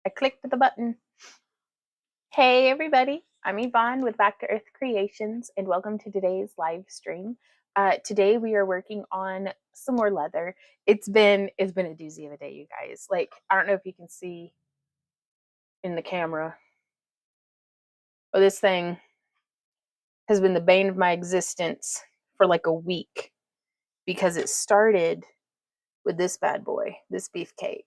I clicked the button. Hey everybody, I'm Yvonne with Back to Earth Creations and welcome to today's live stream. Today we are working on some more leather. It's been a doozy of a day, you guys. Like, I don't know if you can see in the camera, but this thing has been the bane of my existence for like a week because it started with this bad boy, this beefcake.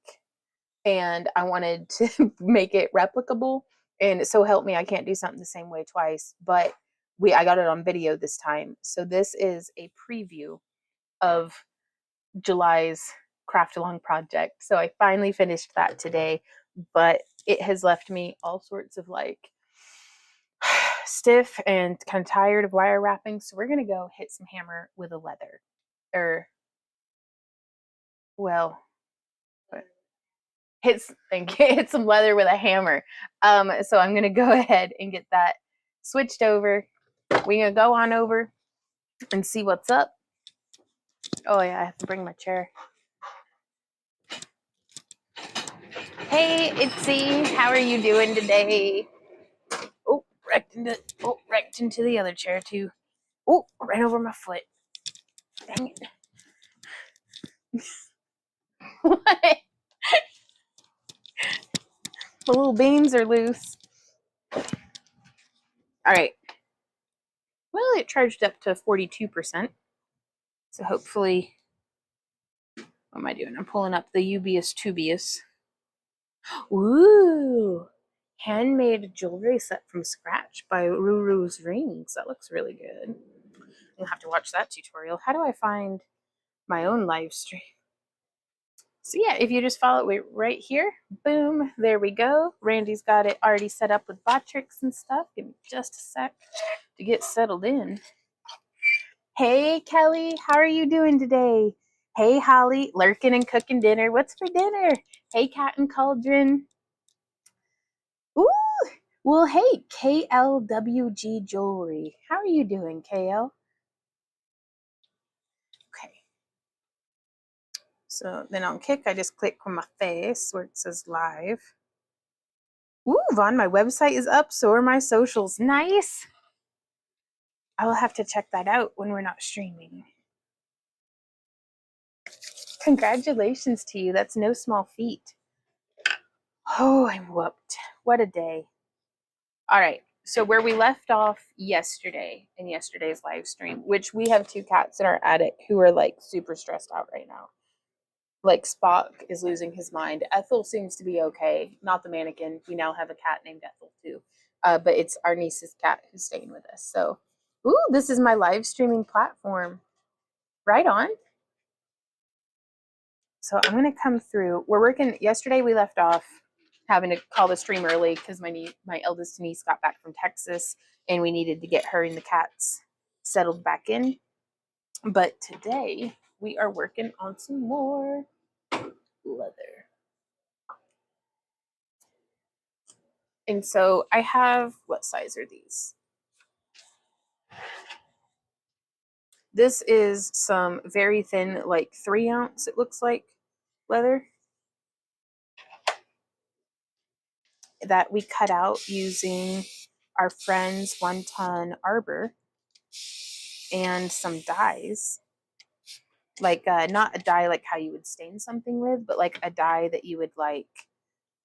And I wanted to make it replicable. And so help me, I can't do something the same way twice. But I got it on video this time. So this is a preview of July's craft along project. So I finally finished that today, but it has left me all sorts of like stiff and kind of tired of wire wrapping. So we're gonna go hit some hammer with a leather, or well, hit some leather with a hammer. So I'm gonna go ahead and get that switched over. We're gonna go on over and see what's up. Oh yeah, I have to bring my chair. Hey Itzy, how are you doing today? Oh, wrecked into the other chair too. Oh, right over my foot. Dang it. What? The little beans are loose. All right. Well, it charged up to 42%. So hopefully, what am I doing? I'm pulling up the Ubius Tubius. Ooh, handmade jewelry set from scratch by Ruru's Rings. That looks really good. You'll have to watch that tutorial. How do I find my own live stream? So yeah, if you just follow it right here, boom, there we go. Randy's got it already set up with bot tricks and stuff. Give me just a sec to get settled in. Hey Kelly, how are you doing today? Hey Holly, lurking and cooking dinner. What's for dinner? Hey Cat and Cauldron. Ooh, well, hey, KLWG Jewelry. How are you doing, KL? Okay. So then on Kick, I just click on my face where it says live. Ooh, Vaughn, my website is up. So are my socials. Nice. I will have to check that out when we're not streaming. Congratulations to you. That's no small feat. Oh, I'm whooped. What a day. All right. So where we left off yesterday in yesterday's live stream, which we have two cats in our attic who are like super stressed out right now. Like Spock is losing his mind. Ethel seems to be okay. Not the mannequin. We now have a cat named Ethel too. But it's our niece's cat who's staying with us. So, ooh, this is my live streaming platform. Right on. So I'm going to come through. We're working. Yesterday we left off having to call the stream early because my eldest niece got back from Texas and we needed to get her and the cats settled back in. But today we are working on some more leather. And so I have, what size are these? This is some very thin, like 3-ounce, it looks like, leather that we cut out using our friend's 1-ton arbor and some dyes. Like, not a dye like how you would stain something with, but like a dye that you would like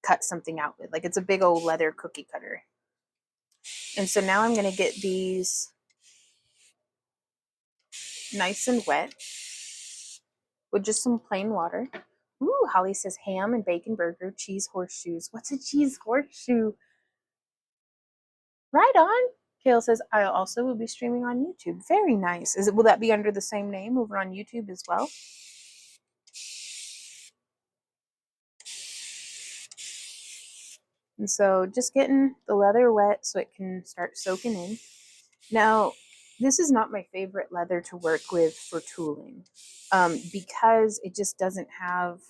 cut something out with. Like, it's a big old leather cookie cutter. And so now I'm going to get these nice and wet with just some plain water. Ooh, Holly says ham and bacon burger, cheese horseshoes. What's a cheese horseshoe? Right on. Kale says, I also will be streaming on YouTube. Very nice. Will that be under the same name over on YouTube as well? And so just getting the leather wet so it can start soaking in. Now, this is not my favorite leather to work with for tooling because it just doesn't have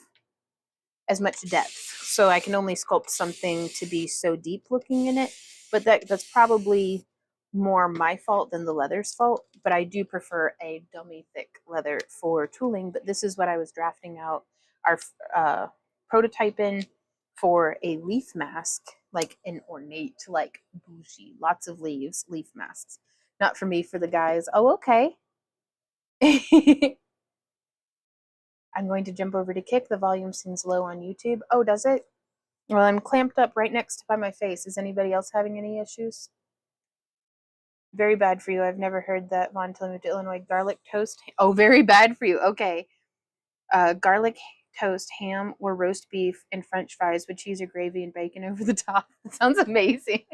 as much depth. So I can only sculpt something to be so deep looking in it. But that's probably more my fault than the leather's fault. But I do prefer a dummy thick leather for tooling. But this is what I was drafting out our prototype in for a leaf mask, like an ornate, like bougie, lots of leaves, leaf masks. Not for me, for the guys. Oh, okay. I'm going to jump over to Kick. The volume seems low on YouTube. Oh, does it? Well, I'm clamped up right next to by my face. Is anybody else having any issues? Very bad for you. I've never heard that. Vaughn telling me to Illinois garlic toast. Oh, very bad for you. Okay. Garlic toast, ham, or roast beef, and French fries with cheese or gravy and bacon over the top. That sounds amazing.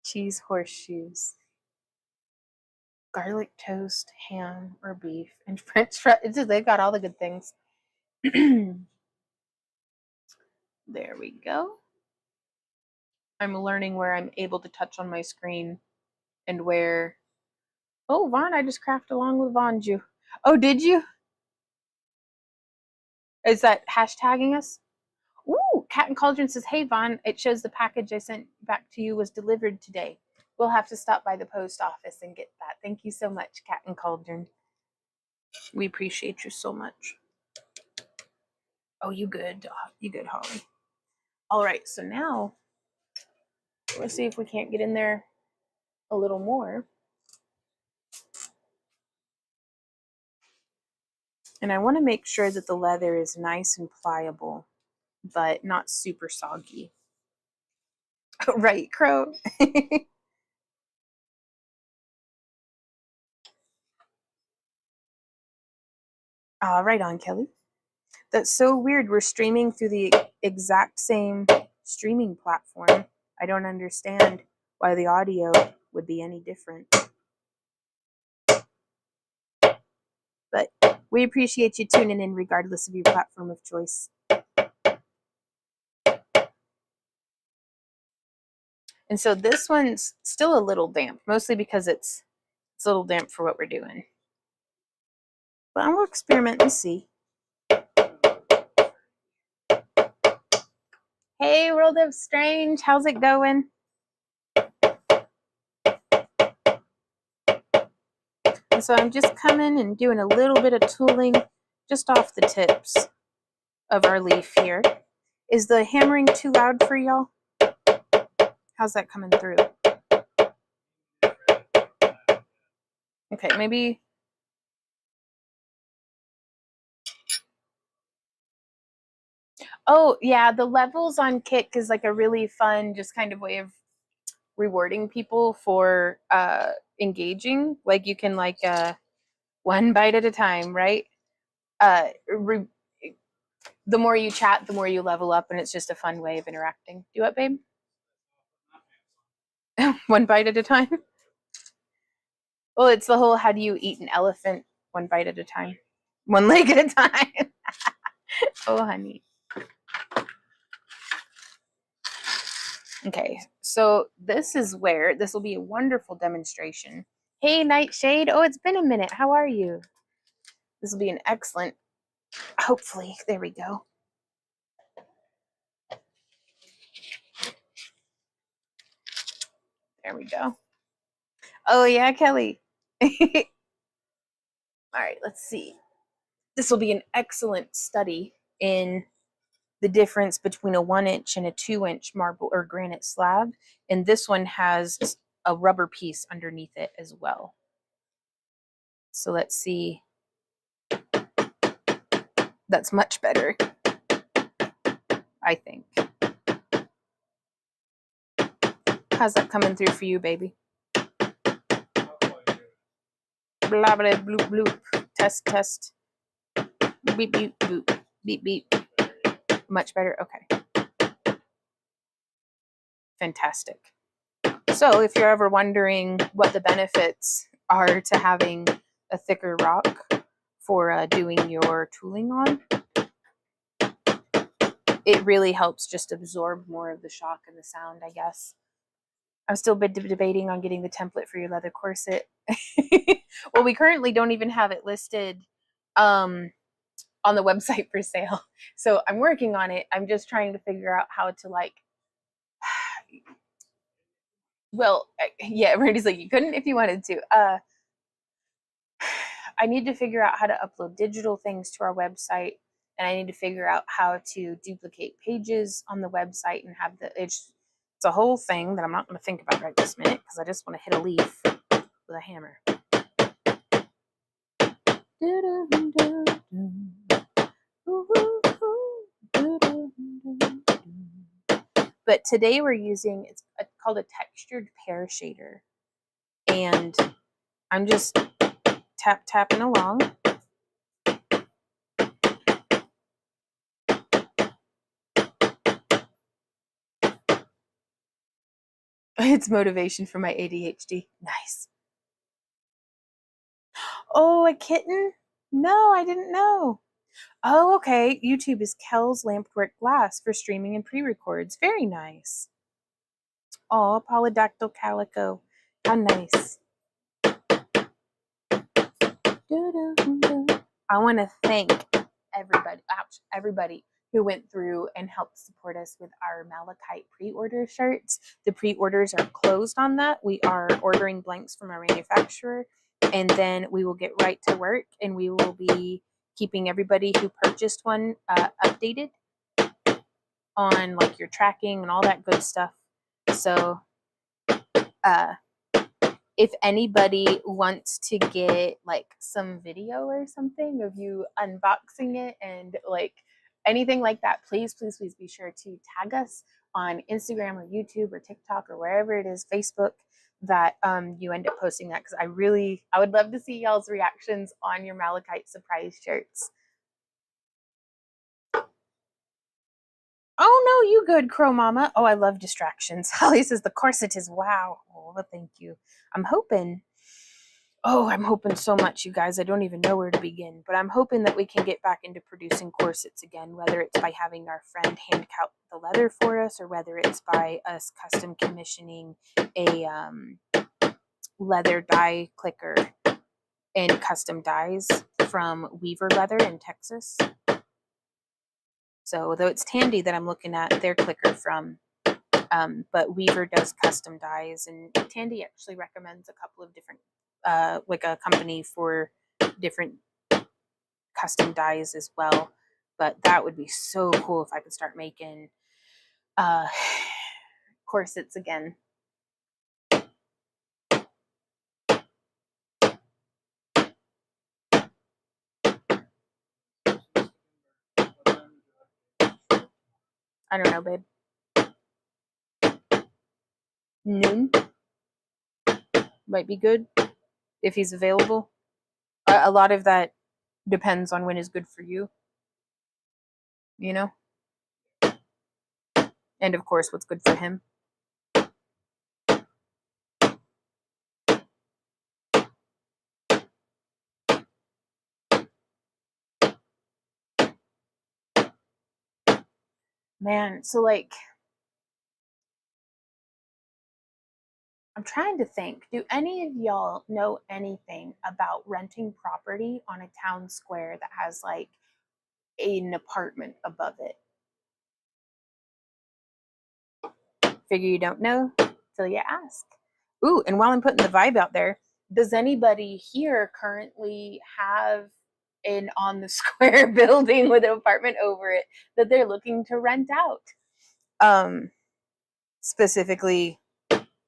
Cheese horseshoes. Garlic toast, ham, or beef, and French fries. They've got all the good things. There we go. I'm learning where I'm able to touch on my screen and where. Oh, Vaughn, I just crafted along with Vonju. Oh, did you? Is that hashtagging us? Ooh, Cat and Cauldron says, hey, Vaughn, it shows the package I sent back to you was delivered today. We'll have to stop by the post office and get that. Thank you so much, Cat and Cauldron. We appreciate you so much. Oh, you good. You good, Holly. All right, so now let's see if we can't get in there a little more. And I want to make sure that the leather is nice and pliable, but not super soggy. Right, Crow? Right on, Kelly. That's so weird. We're streaming through the exact same streaming platform. I don't understand why the audio would be any different. But we appreciate you tuning in regardless of your platform of choice. And so this one's still a little damp, mostly because it's a little damp for what we're doing. But I'm going to experiment and see. Hey, World of Strange, how's it going? And so I'm just coming and doing a little bit of tooling just off the tips of our leaf here. Is the hammering too loud for y'all? How's that coming through? Okay, maybe. Oh, yeah, the levels on Kick is like a really fun, just kind of way of rewarding people for engaging. Like you can like one bite at a time, right? The more you chat, the more you level up, and it's just a fun way of interacting. Do what, babe? One bite at a time? Well, it's the whole how do you eat an elephant one bite at a time? One leg at a time. Oh, honey. Okay, so this is where this will be a wonderful demonstration. Hey, Nightshade. Oh, it's been a minute. How are you? This will be an excellent, hopefully, there we go. There we go. Oh, yeah, Kelly. All right, let's see. This will be an excellent study in the difference between a 1-inch and a 2-inch marble or granite slab. And this one has a rubber piece underneath it as well. So let's see. That's much better, I think. How's that coming through for you, baby? Blah, blah, bloop, bloop. Test, test. Beep, beep, boop. Beep, beep. Much better? Okay. Fantastic. So if you're ever wondering what the benefits are to having a thicker rock for doing your tooling on, it really helps just absorb more of the shock and the sound, I guess. I'm still debating on getting the template for your leather corset. Well, we currently don't even have it listed on the website for sale. So I'm working on it. I'm just trying to figure out how to like, well, yeah, Randy's like, you couldn't if you wanted to. I need to figure out how to upload digital things to our website, and I need to figure out how to duplicate pages on the website and have it's a whole thing that I'm not going to think about right this minute because I just want to hit a leaf with a hammer. But today we're using, it's called a textured pear shader. And I'm just tapping along. It's motivation for my ADHD. Nice. Oh, a kitten? No, I didn't know. Oh, okay. YouTube is Kel's Lampwork Glass for streaming and pre-records. Very nice. Oh, polydactyl calico. How nice. I want to thank everybody who went through and helped support us with our Malachite pre-order shirts. The pre-orders are closed on that. We are ordering blanks from our manufacturer, and then we will get right to work, and we will be keeping everybody who purchased one updated on like your tracking and all that good stuff. So if anybody wants to get like some video or something of you unboxing it and like anything like that, please be sure to tag us on Instagram or YouTube or TikTok or wherever it is, Facebook, that you end up posting that, because I would love to see y'all's reactions on your Malachite surprise shirts. Oh no, you good, Crow Mama. Oh, I love distractions. Holly says the corset is wow. Oh, well, thank you. I'm hoping so much, you guys. I don't even know where to begin, but I'm hoping that we can get back into producing corsets again, whether it's by having our friend hand cut the leather for us, or whether it's by us custom commissioning a leather dye clicker and custom dyes from Weaver Leather in Texas. So, though it's Tandy that I'm looking at their clicker from, but Weaver does custom dyes, and Tandy actually recommends a couple of different, like a company for different custom dyes as well. But that would be so cool if I could start making corsets again. I don't know, babe. Noon might be good if he's available. A lot of that depends on when is good for you, you know? And of course, what's good for him. Man, so like, I'm trying to think, do any of y'all know anything about renting property on a town square that has like an apartment above it? Figure you don't know till you ask. Ooh, and while I'm putting the vibe out there, does anybody here currently have an on the square building with an apartment over it that they're looking to rent out? Specifically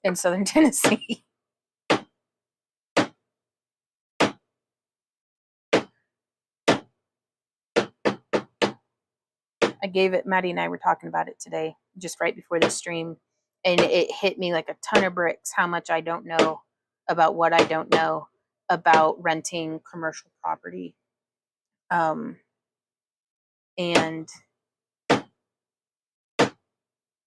in Southern Tennessee. I gave it, Maddie and I were talking about it today, just right before the stream, and it hit me like a ton of bricks how much I don't know about what I don't know about renting commercial property. And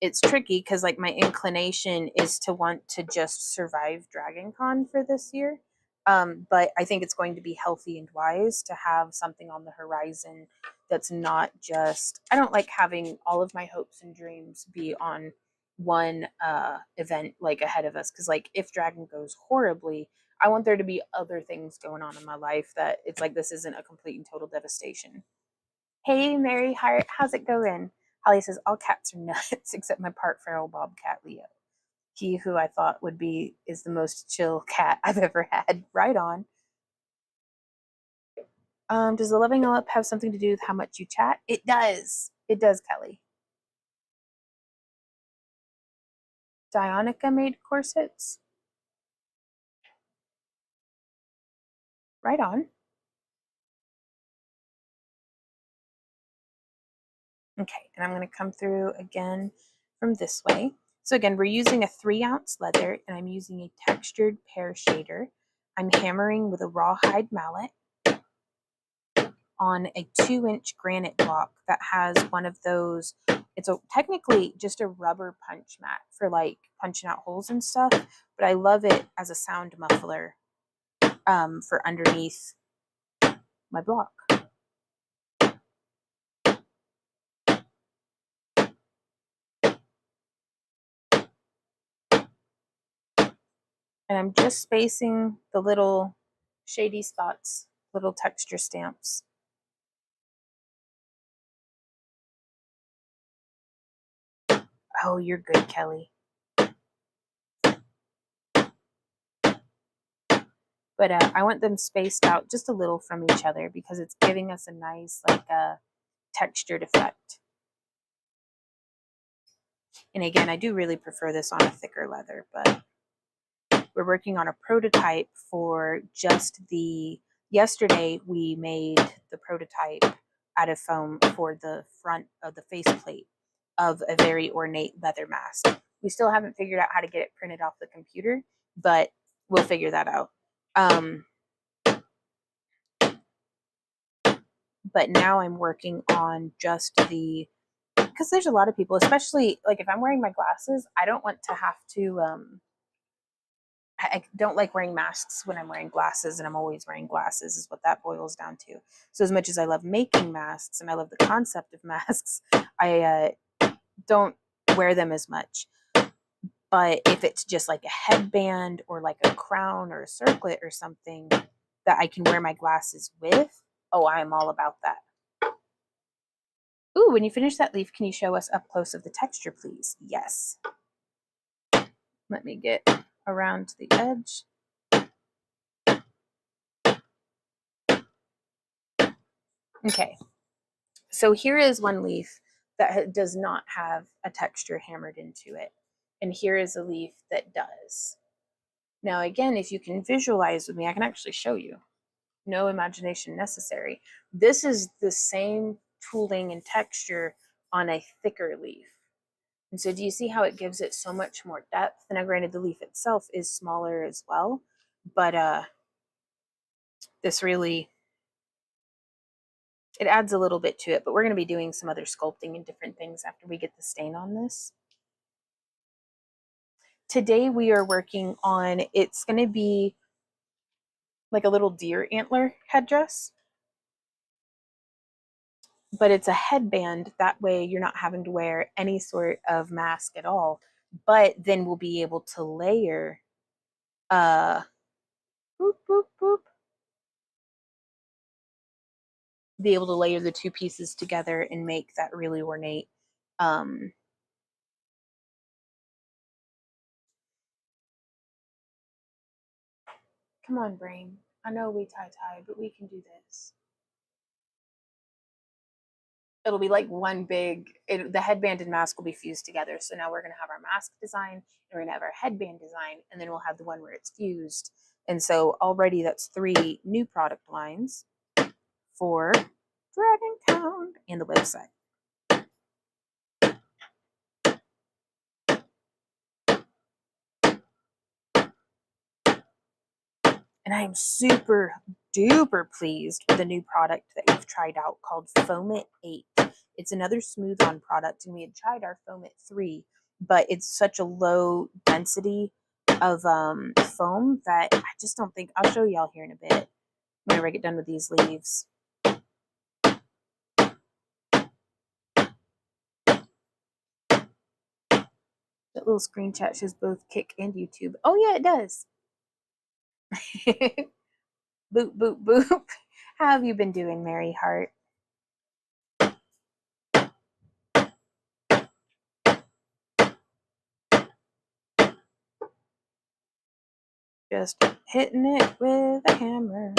it's tricky because like my inclination is to want to just survive Dragon Con for this year. But I think it's going to be healthy and wise to have something on the horizon that's not just, I don't like having all of my hopes and dreams be on one event like ahead of us, because like if Dragon goes horribly, I want there to be other things going on in my life that it's like this isn't a complete and total devastation. Hey Mary Hart, how's it going? Holly says all cats are nuts except my part feral bobcat Leo. He who I thought would be is the most chill cat I've ever had. Right on. Does the leveling up have something to do with how much you chat? It does. It does, Kelly. Dionica made corsets. Right on. Okay, and I'm going to come through again from this way. So again, we're using a 3-ounce leather, and I'm using a textured pear shader. I'm hammering with a rawhide mallet on a 2-inch granite block that has one of those. It's technically just a rubber punch mat for like punching out holes and stuff, but I love it as a sound muffler for underneath my block. And I'm just spacing the little shady spots, little texture stamps. Oh, you're good, Kelly. But I want them spaced out just a little from each other because it's giving us a nice like textured effect. And again, I do really prefer this on a thicker leather, but we're working on a prototype for just yesterday we made the prototype out of foam for the front of the faceplate of a very ornate leather mask. We still haven't figured out how to get it printed off the computer, but we'll figure that out. But now I'm working on just because there's a lot of people, especially like if I'm wearing my glasses, I don't want to have to, I don't like wearing masks when I'm wearing glasses, and I'm always wearing glasses is what that boils down to. So as much as I love making masks and I love the concept of masks, I don't wear them as much. But if it's just like a headband or like a crown or a circlet or something that I can wear my glasses with, oh, I am all about that. Ooh, when you finish that leaf, can you show us up close of the texture, please? Yes. Let me get around to the edge. Okay. So here is one leaf that does not have a texture hammered into it. And here is a leaf that does. Now, again, if you can visualize with me, I can actually show you. No imagination necessary. This is the same tooling and texture on a thicker leaf. And so do you see how it gives it so much more depth? Now, granted, the leaf itself is smaller as well, but this really, it adds a little bit to it. But we're going to be doing some other sculpting and different things after we get the stain on this. Today we are working on, it's going to be like a little deer antler headdress. But it's a headband. That way you're not having to wear any sort of mask at all. But then we'll be able to layer, boop, boop, boop. Be able to layer the two pieces together and make that really ornate. Come on, brain. I know we tie, but we can do this. It'll be like one big, the headband and mask will be fused together. So now we're going to have our mask design, and we're going to have our headband design, and then we'll have the one where it's fused. And so already that's 3 new product lines for Dragontown and the website. And I am super duper pleased with the new product that we've tried out called Foamit 8. It's another smooth on product, and we had tried our Foamit 3, but it's such a low density of foam that I just don't think, I'll show y'all here in a bit whenever I get done with these leaves. That little screen chat shows both Kick and YouTube. Oh yeah, it does. Boop, boop, boop. How have you been doing, Mary Hart? Just hitting it with a hammer.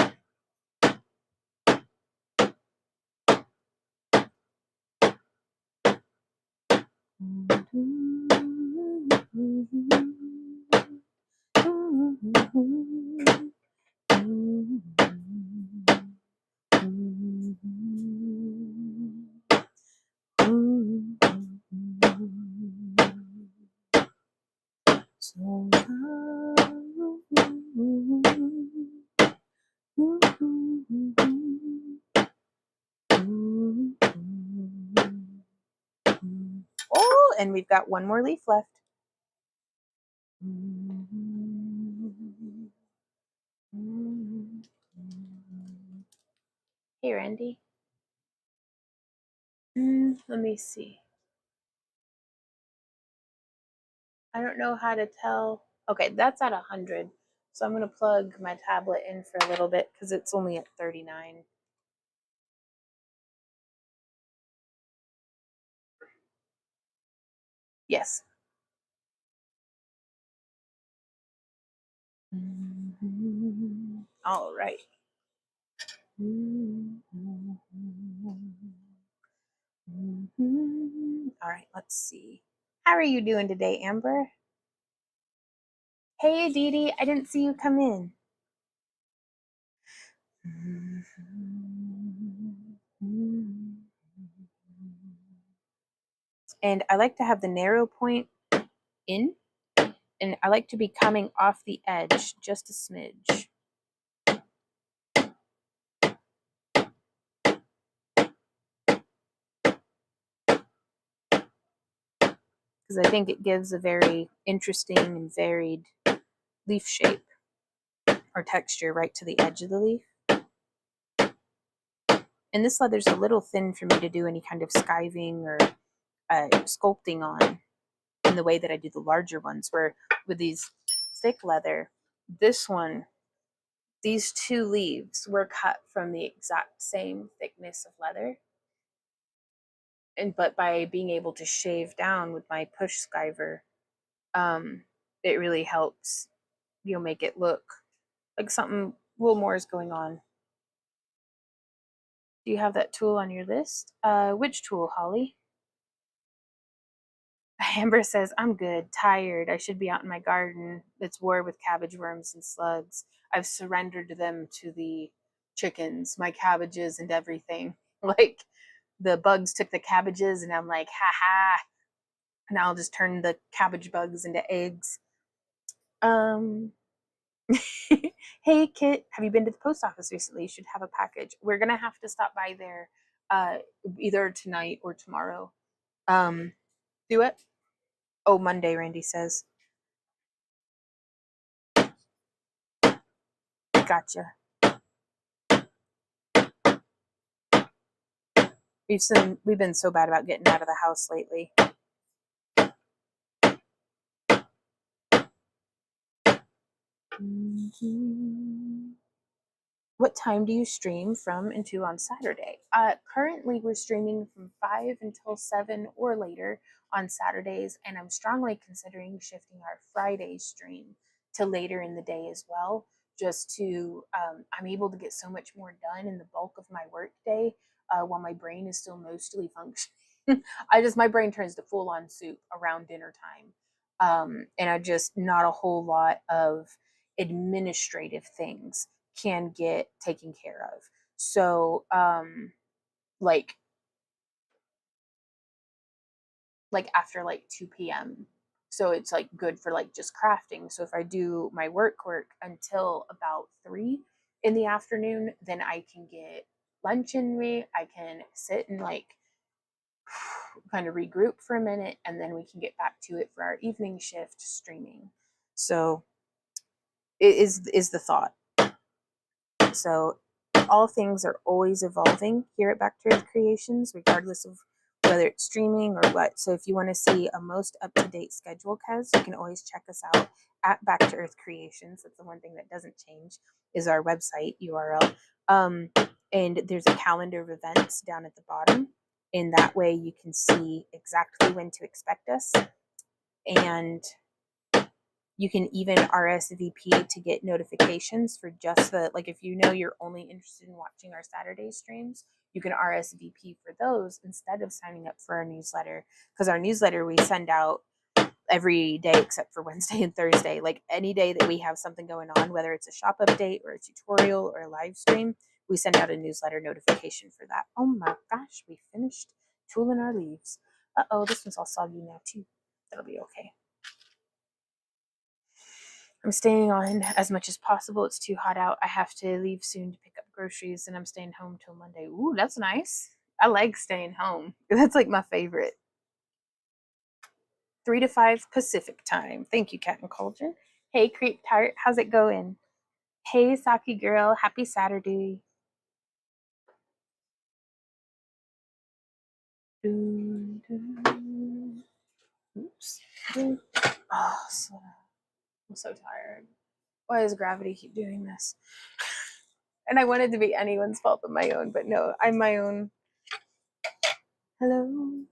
Oh, and we've got one more leaf left. Hey, Randy. Let me see. I don't know how to tell. Okay, that's at 100. So I'm going to plug my tablet in for a little bit because it's only at 39. Yes. All right. All right, let's see. How are you doing today, Amber? Hey, Dee Dee, I didn't see you come in. And I like to have the narrow point in, and I like to be coming off the edge just a smidge. Because I think it gives a very interesting and varied leaf shape or texture right to the edge of the leaf. And this leather's a little thin for me to do any kind of skiving or sculpting on in the way that I do the larger ones, where with these thick leather, this one, these two leaves were cut from the exact same thickness of leather. But by being able to shave down with my push skiver, it really helps, make it look like something a little more is going on. Do you have that tool on your list? Which tool, Holly? Amber says, I'm good, tired. I should be out in my garden. It's war with cabbage worms and slugs. I've surrendered them to the chickens, my cabbages and everything. Like the bugs took the cabbages, and I'm like, ha ha. Now I'll just turn the cabbage bugs into eggs. Hey, Kit, have you been to the post office recently? You should have a package. We're going to have to stop by there either tonight or tomorrow. Do it? Oh, Monday, Randy says. Gotcha. We've been so bad about getting out of the house lately. What time do you stream from and to on Saturday? Currently, we're streaming from 5 until 7 or later on Saturdays, and I'm strongly considering shifting our Friday stream to later in the day as well, just to, I'm able to get so much more done in the bulk of my work day while my brain is still mostly functioning. My brain turns to full on soup around dinner time. And I just, not a whole lot of administrative things can get taken care of. So like after like 2 p.m. So it's like good for like just crafting. So if I do my work until about 3 in the afternoon, then I can get lunch in me. I can sit and like kind of regroup for a minute, and then we can get back to it for our evening shift streaming. So it is the thought. So all things are always evolving here at Back to Earth Creations, regardless of whether it's streaming or what. So if you want to see a most up-to-date schedule, Kez, you can always check us out at Back to Earth Creations. That's the one thing that doesn't change, is our website URL. And there's a calendar of events down at the bottom. And that way you can see exactly when to expect us. And you can even RSVP to get notifications for just if you know you're only interested in watching our Saturday streams, you can RSVP for those instead of signing up for our newsletter. Because our newsletter we send out every day except for Wednesday and Thursday. Like any day that we have something going on, whether it's a shop update or a tutorial or a live stream, we send out a newsletter notification for that. Oh my gosh, we finished tooling our leaves. Uh-oh, this one's all soggy now too. That'll be okay. I'm staying on as much as possible. It's too hot out. I have to leave soon to pick up groceries, and I'm staying home till Monday. Ooh, that's nice. I like staying home. That's like my favorite. 3 to 5 Pacific time. Thank you, Cat and Cauldron. Hey, Creep Tart, how's it going? Hey, Saki girl, happy Saturday. Oops. Oh, I'm so tired. Why does gravity keep doing this? And I wanted to be anyone's fault but my own, but no, I'm my own. Hello,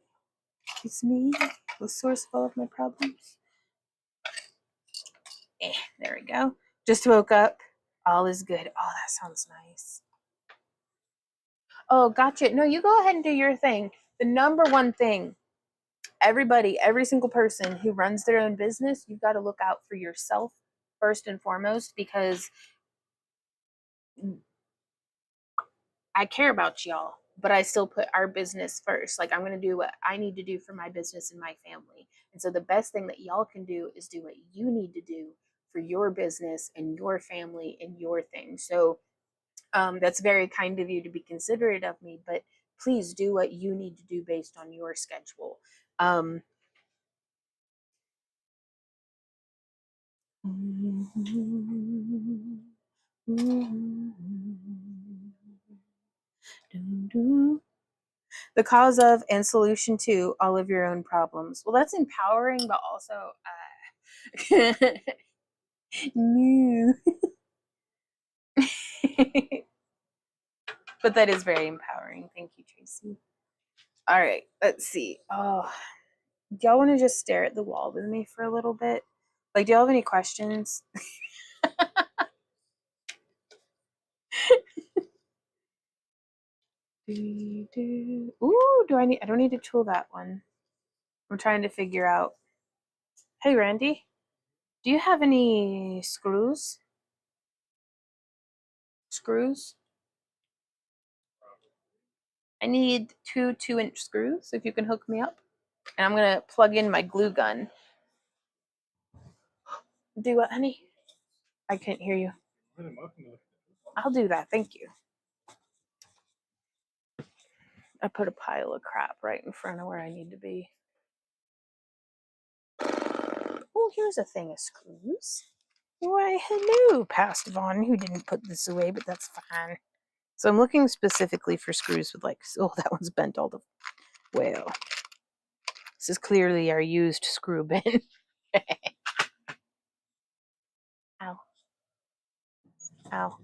it's me, the source of all of my problems. There we go. Just woke up. All is good. Oh, that sounds nice. Oh, gotcha. No, you go ahead and do your thing. The number one thing, everybody, every single person who runs their own business, you've got to look out for yourself first and foremost, because I care about y'all, but I still put our business first. Like, I'm going to do what I need to do for my business and my family. And so the best thing that y'all can do is do what you need to do for your business and your family and your thing. So that's very kind of you to be considerate of me, but please do what you need to do based on your schedule. The cause of and solution to all of your own problems. Well, that's empowering, but also new. But that is very empowering. Thank you, Tracy. All right, let's see. Oh, do y'all want to just stare at the wall with me for a little bit? Like, do y'all have any questions? Ooh, I don't need to tool that one. I'm trying to figure out. Hey, Randy, do you have any screws? Screws? I need 2 2-inch screws, if you can hook me up. And I'm going to plug in my glue gun. Do what, honey? I can't hear you. I'll do that. Thank you. I put a pile of crap right in front of where I need to be. Oh, here's a thing of screws. Why, hello, Past Vaughn, who didn't put this away, but that's fine. So I'm looking specifically for screws with like, oh, that one's bent all the way. Oh. This is clearly our used screw bin. Ow. Ow.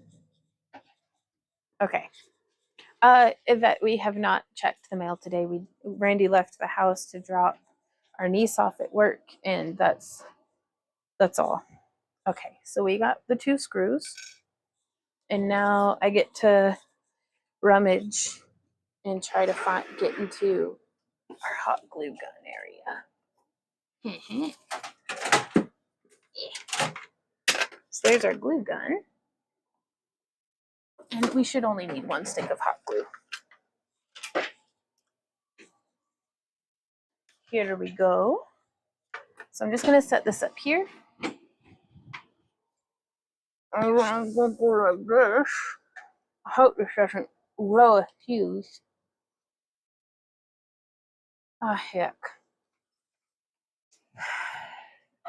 Okay. Yvette, we have not checked the mail today. Randy left the house to drop our niece off at work, and that's all. Okay, so we got the 2 screws, and now I get to rummage and try to get into our hot glue gun area. So there's our glue gun, and we should only need 1 stick of hot glue. Here we go. So I'm just going to set this up here. I'm going to go like this. I hope this doesn't blow a fuse. Ah, heck.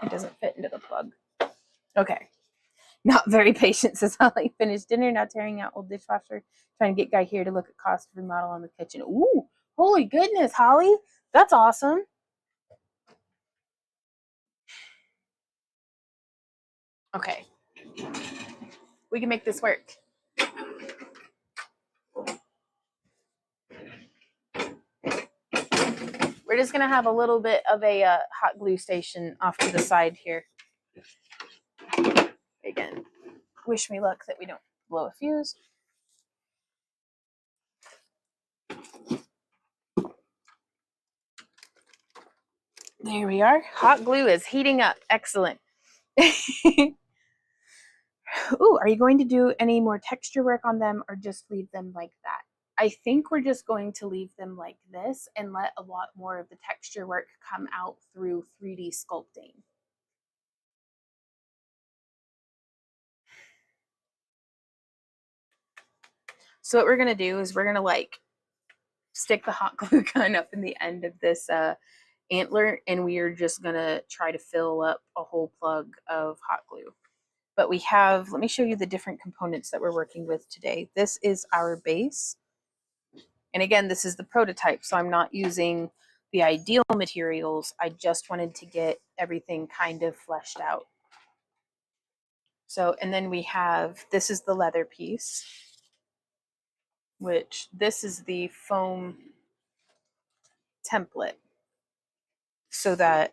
It doesn't fit into the plug. Okay. Not very patient, says Holly. Finished dinner, now tearing out old dishwasher. Trying to get Guy here to look at cost of remodel on the kitchen. Ooh, holy goodness, Holly. That's awesome. Okay. We can make this work. We're just going to have a little bit of a hot glue station off to the side here. Again, wish me luck that we don't blow a fuse. There we are. Hot glue is heating up. Excellent. Ooh, are you going to do any more texture work on them or just leave them like that? I think we're just going to leave them like this and let a lot more of the texture work come out through 3D sculpting. So what we're going to do is we're going to like stick the hot glue gun up in the end of this antler, and we are just going to try to fill up a whole plug of hot glue. But we have, let me show you the different components that we're working with today. This is our base. And again, this is the prototype, so I'm not using the ideal materials. I just wanted to get everything kind of fleshed out. So, and then we have, this is the leather piece, which this is the foam template. So that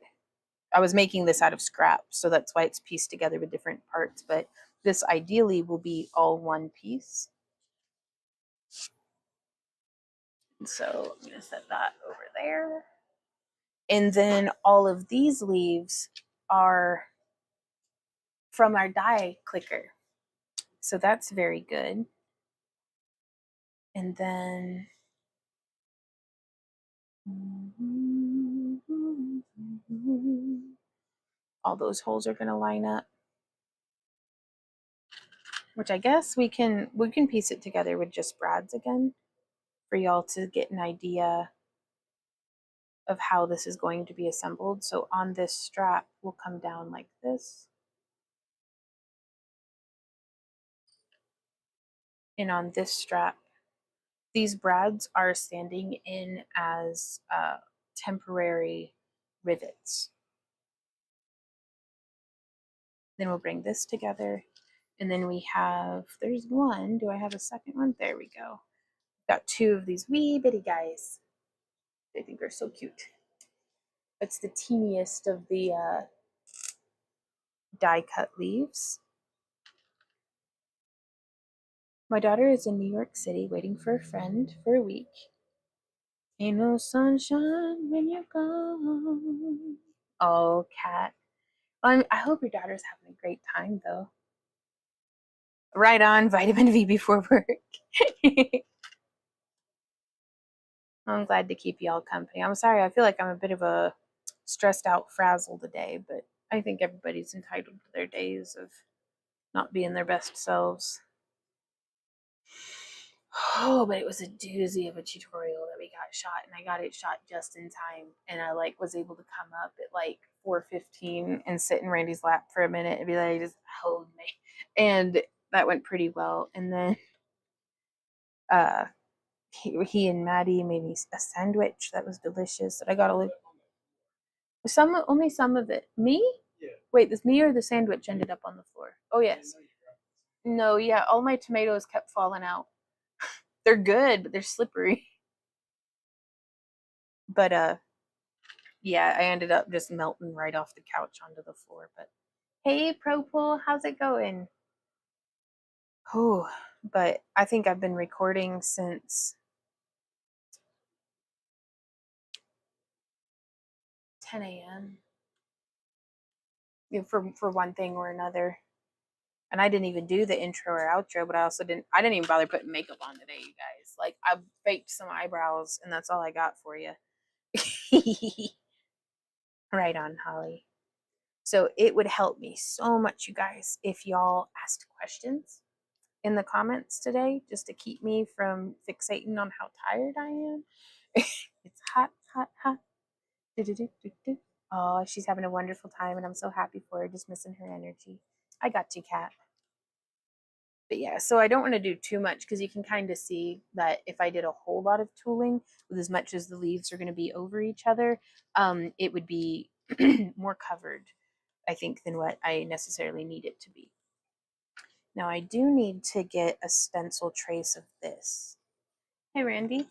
I was making this out of scrap, so that's why it's pieced together with different parts, but this ideally will be all one piece. So I'm going to set that over there. And then all of these leaves are from our die clicker. So that's very good. And then all those holes are going to line up, which I guess we can piece it together with just brads again for y'all to get an idea of how this is going to be assembled. So on this strap will come down like this. And on this strap, these brads are standing in as temporary rivets. Then we'll bring this together. And then we have, there's one. Do I have a second one? There we go. Got two of these wee bitty guys. I think they're so cute. It's the teeniest of the die cut leaves. My daughter is in New York City waiting for a friend for a week. Ain't no sunshine when you're gone. Oh, Cat. I hope your daughter's having a great time, though. Right on, vitamin V before work. I'm glad to keep y'all company. I'm sorry, I feel like I'm a bit of a stressed out frazzle today, but I think everybody's entitled to their days of not being their best selves. Oh, but it was a doozy of a tutorial that we got shot, and I got it shot just in time, and I like was able to come up at like 4:15 and sit in Randy's lap for a minute and be like, just hold me, and that went pretty well. And then he and Maddie made me a sandwich that was delicious that I got only some of it. Me? Yeah. Wait, this me or the sandwich ended up on the floor? Oh yes. No, yeah, all my tomatoes kept falling out. They're good, but they're slippery. But yeah, I ended up just melting right off the couch onto the floor. But hey, Propol, how's it going? Oh, but I think I've been recording since 10 a.m. For one thing or another. And I didn't even do the intro or outro, but I didn't even bother putting makeup on today, you guys. Like, I baked some eyebrows, and that's all I got for you. Right on, Holly. So it would help me so much, you guys, if y'all asked questions in the comments today, just to keep me from fixating on how tired I am. It's hot, hot, hot. Do-do-do-do-do. Oh, she's having a wonderful time, and I'm so happy for her, just missing her energy. I got you, Kat. But yeah, so I don't want to do too much because you can kind of see that if I did a whole lot of tooling with as much as the leaves are going to be over each other, it would be more covered, I think, than what I necessarily need it to be. Now I do need to get a stencil trace of this. Hey, Randy.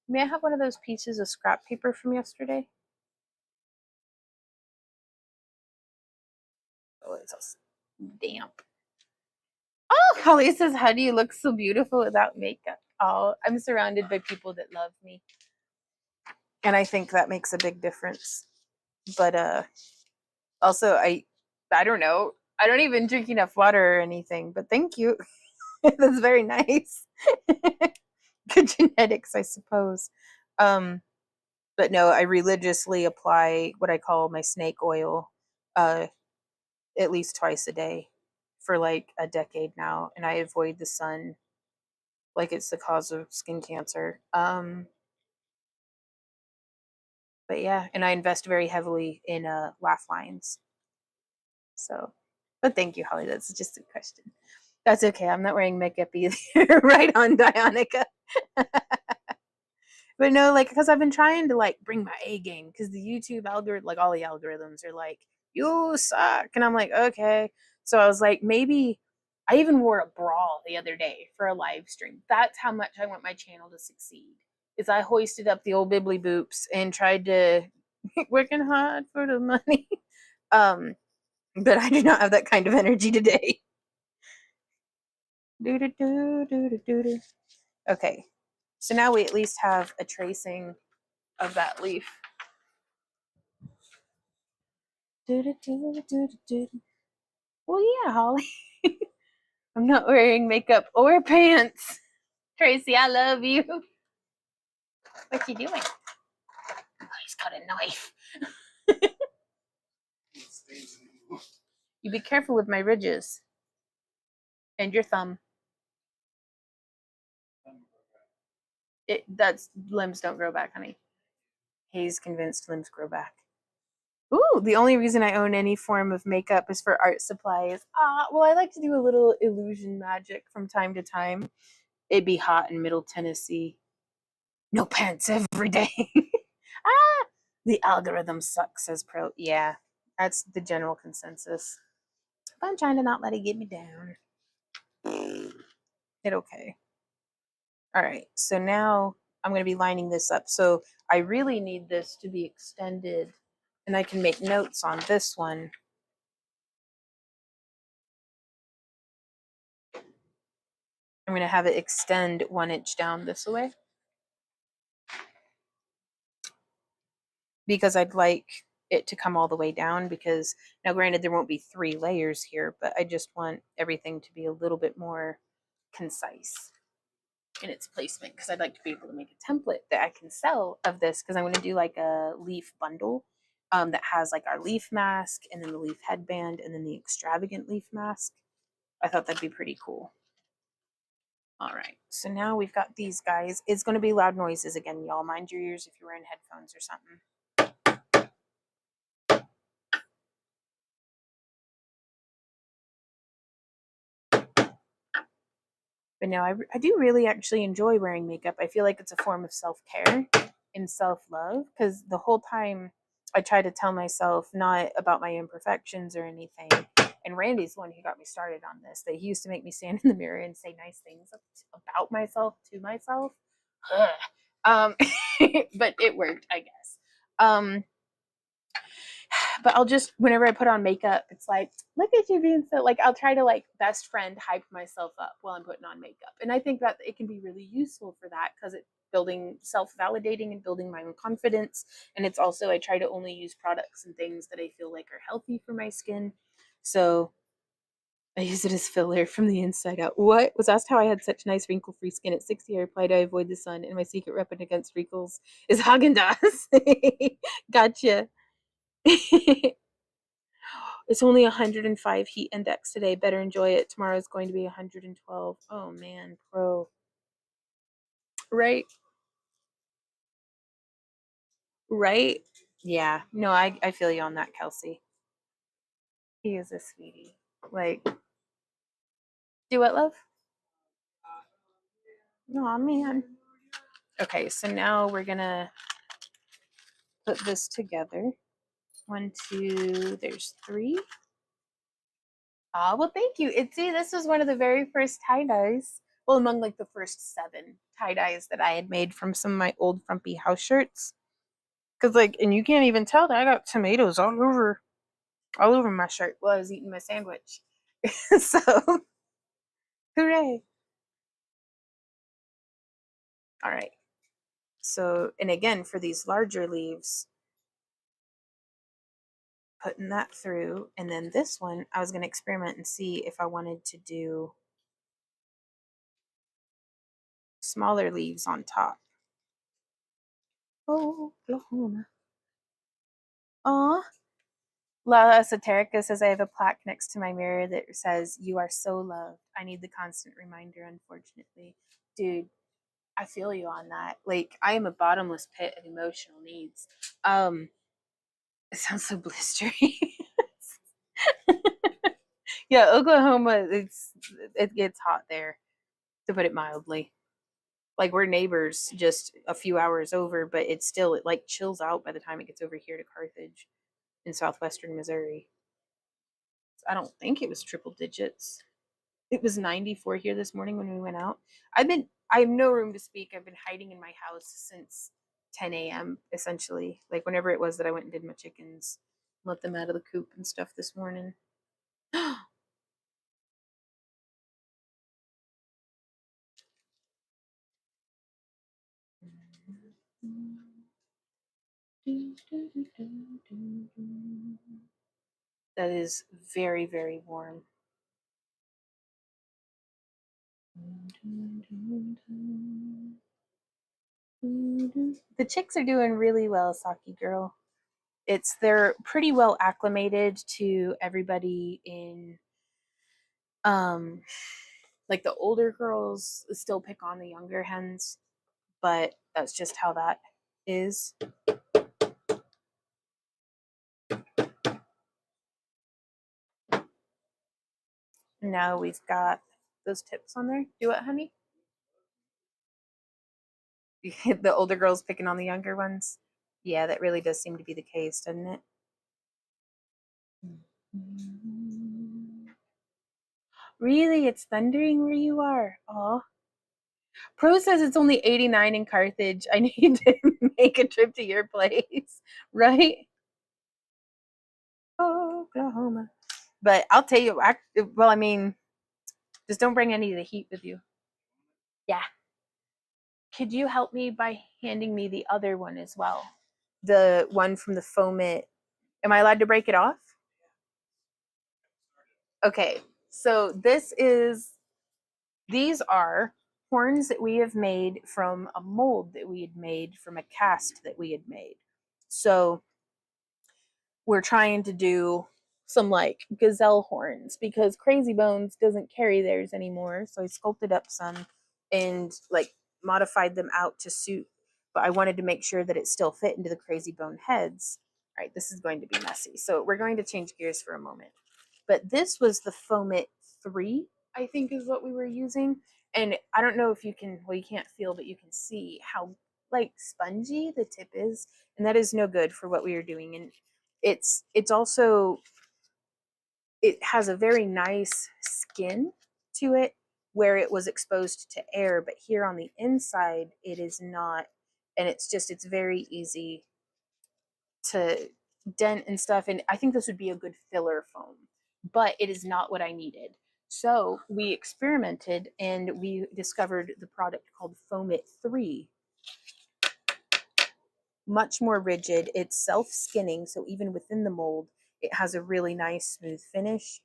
May I have one of those pieces of scrap paper from yesterday? Oh, it's so damp. Oh, Holly says, how do you look so beautiful without makeup? Oh, I'm surrounded by people that love me. And I think that makes a big difference. But also I don't know. I don't even drink enough water or anything, but thank you. That's very nice. Good genetics, I suppose. Um, but no, I religiously apply what I call my snake oil uh, at least twice a day for like a decade now, and I avoid the sun like it's the cause of skin cancer. But yeah, and I invest very heavily in laugh lines. So, but thank you, Holly. That's just a question. That's okay. I'm not wearing makeup either. Right on, Dionica. But no, like, because I've been trying to like bring my A game because the YouTube algorithm, like all the algorithms are like, you suck. And I'm like, okay. So I was like, maybe I even wore a bra the other day for a live stream. That's how much I want my channel to succeed. Is I hoisted up the old bibbly boops and tried to working hard for the money. um, but I do not have that kind of energy today. Do do do do do do. Okay, so now we at least have a tracing of that leaf. Do do do do do. Well, yeah, Holly. I'm not wearing makeup or pants. Tracy, I love you. What you doing? Oh, he's got a knife. You be careful with my ridges and your thumb. That's limbs don't grow back, honey. He's convinced limbs grow back. Ooh, the only reason I own any form of makeup is for art supplies. Well, I like to do a little illusion magic from time to time. It'd be hot in Middle Tennessee. No pants every day. ah, the algorithm sucks, says Pro. Yeah, that's the general consensus. But I'm trying to not let it get me down. It okay. All right, so now I'm going to be lining this up. So I really need this to be extended, and I can make notes on this one. I'm going to have it extend 1 inch down this way because I'd like it to come all the way down, because now granted there won't be 3 layers here, but I just want everything to be a little bit more concise in its placement, because I'd like to be able to make a template that I can sell of this, because I'm going to do like a leaf bundle that has like our leaf mask and then the leaf headband and then the extravagant leaf mask. I thought that'd be pretty cool. All right, so now we've got these guys. It's going to be loud noises again, y'all. Mind your ears if you're wearing headphones or something. But no, I do really actually enjoy wearing makeup. I feel like it's a form of self-care and self-love, because the whole time I try to tell myself not about my imperfections or anything. And Randy's the one who got me started on this, that he used to make me stand in the mirror and say nice things about myself to myself. But it worked, I guess. But I'll just, whenever I put on makeup, it's like, look at you being so, like, I'll try to like best friend hype myself up while I'm putting on makeup. And I think that it can be really useful for that, because it's building self-validating and building my own confidence. And it's also, I try to only use products and things that I feel like are healthy for my skin. So I use it as filler from the inside out. What? Was asked how I had such nice wrinkle-free skin at 60. I replied, I avoid the sun, and my secret weapon against wrinkles is Haagen-Dazs. Gotcha. It's only 105 heat index today. Better enjoy it. Tomorrow is going to be 112. Oh man, Pro. Right? Right? Yeah. No, I feel you on that, Kelsey. He is a sweetie. Like, do what, love? Oh man. Okay, so now we're gonna put this together. 1, 2, there's 3. Ah, well, thank you. See, this was one of the very first tie-dyes. Well, among like the first 7 tie-dyes that I had made from some of my old frumpy house shirts. Cause like, and you can't even tell that I got tomatoes all over my shirt while I was eating my sandwich. So, hooray! All right. So, and again, for these larger leaves, putting that through. And then this one, I was going to experiment and see if I wanted to do smaller leaves on top. Oh, Oklahoma. Aw. La Esoterica says, I have a plaque next to my mirror that says, "You are so loved. I need the constant reminder, unfortunately." Dude, I feel you on that. Like, I am a bottomless pit of emotional needs. It sounds so blistery. Yeah, Oklahoma, it gets hot there, to put it mildly. Like, we're neighbors just a few hours over, but it like chills out by the time it gets over here to Carthage in southwestern Missouri. I don't think it was triple digits. It was 94 here this morning when we went out. I have no room to speak. I've been hiding in my house since 10 a.m. essentially. Like, whenever it was that I went and did my chickens, let them out of the coop and stuff this morning. That is very, very warm. The chicks are doing really well, Saki girl. They're pretty well acclimated to everybody in like the older girls still pick on the younger hens, but that's just how that is. Now we've got those tips on there. Do it, honey. The older girls picking on the younger ones. Yeah, that really does seem to be the case, doesn't it? Really? It's thundering where you are. Oh. Pro says it's only 89 in Carthage. I need to make a trip to your place, right? Oklahoma. But I'll tell you, well, I mean, just don't bring any of the heat with you. Yeah. Could you help me by handing me the other one as well? The one from the foamit. Am I allowed to break it off? Okay. So these are horns that we have made from a mold that we had made from a cast that we had made. So we're trying to do some like gazelle horns because Crazy Bones doesn't carry theirs anymore. So I sculpted up some and like modified them out to suit, but I wanted to make sure that it still fit into the Crazy Bone heads. All right, this is going to be messy. So we're going to change gears for a moment. But this was the Foamit 3, I think is what we were using. And I don't know if you can, well, you can't feel, but you can see how like spongy the tip is. And that is no good for what we are doing. And it's also, it has a very nice skin to it where it was exposed to air, but here on the inside it is not. And it's very easy to dent and stuff. And I think this would be a good filler foam, but it is not what I needed. So we experimented and we discovered the product called Foamit 3. Much more rigid. It's self-skinning, so even within the mold, it has a really nice smooth finish.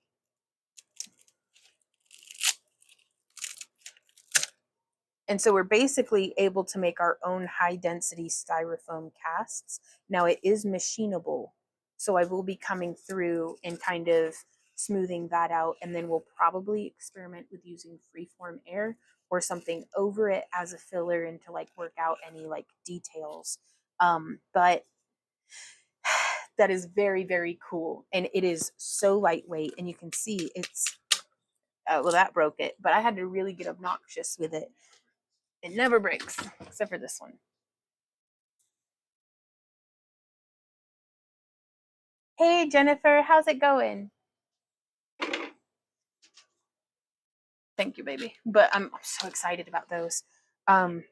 And so we're basically able to make our own high density styrofoam casts. Now it is machinable, so I will be coming through and kind of smoothing that out, and then we'll probably experiment with using freeform air or something over it as a filler and to like work out any like details. But that is very, very cool, and it is so lightweight, and you can see it's well, that broke it, but I had to really get obnoxious with it. It never breaks, except for this one. Hey, Jennifer, how's it going? Thank you, baby. But I'm so excited about those. Um,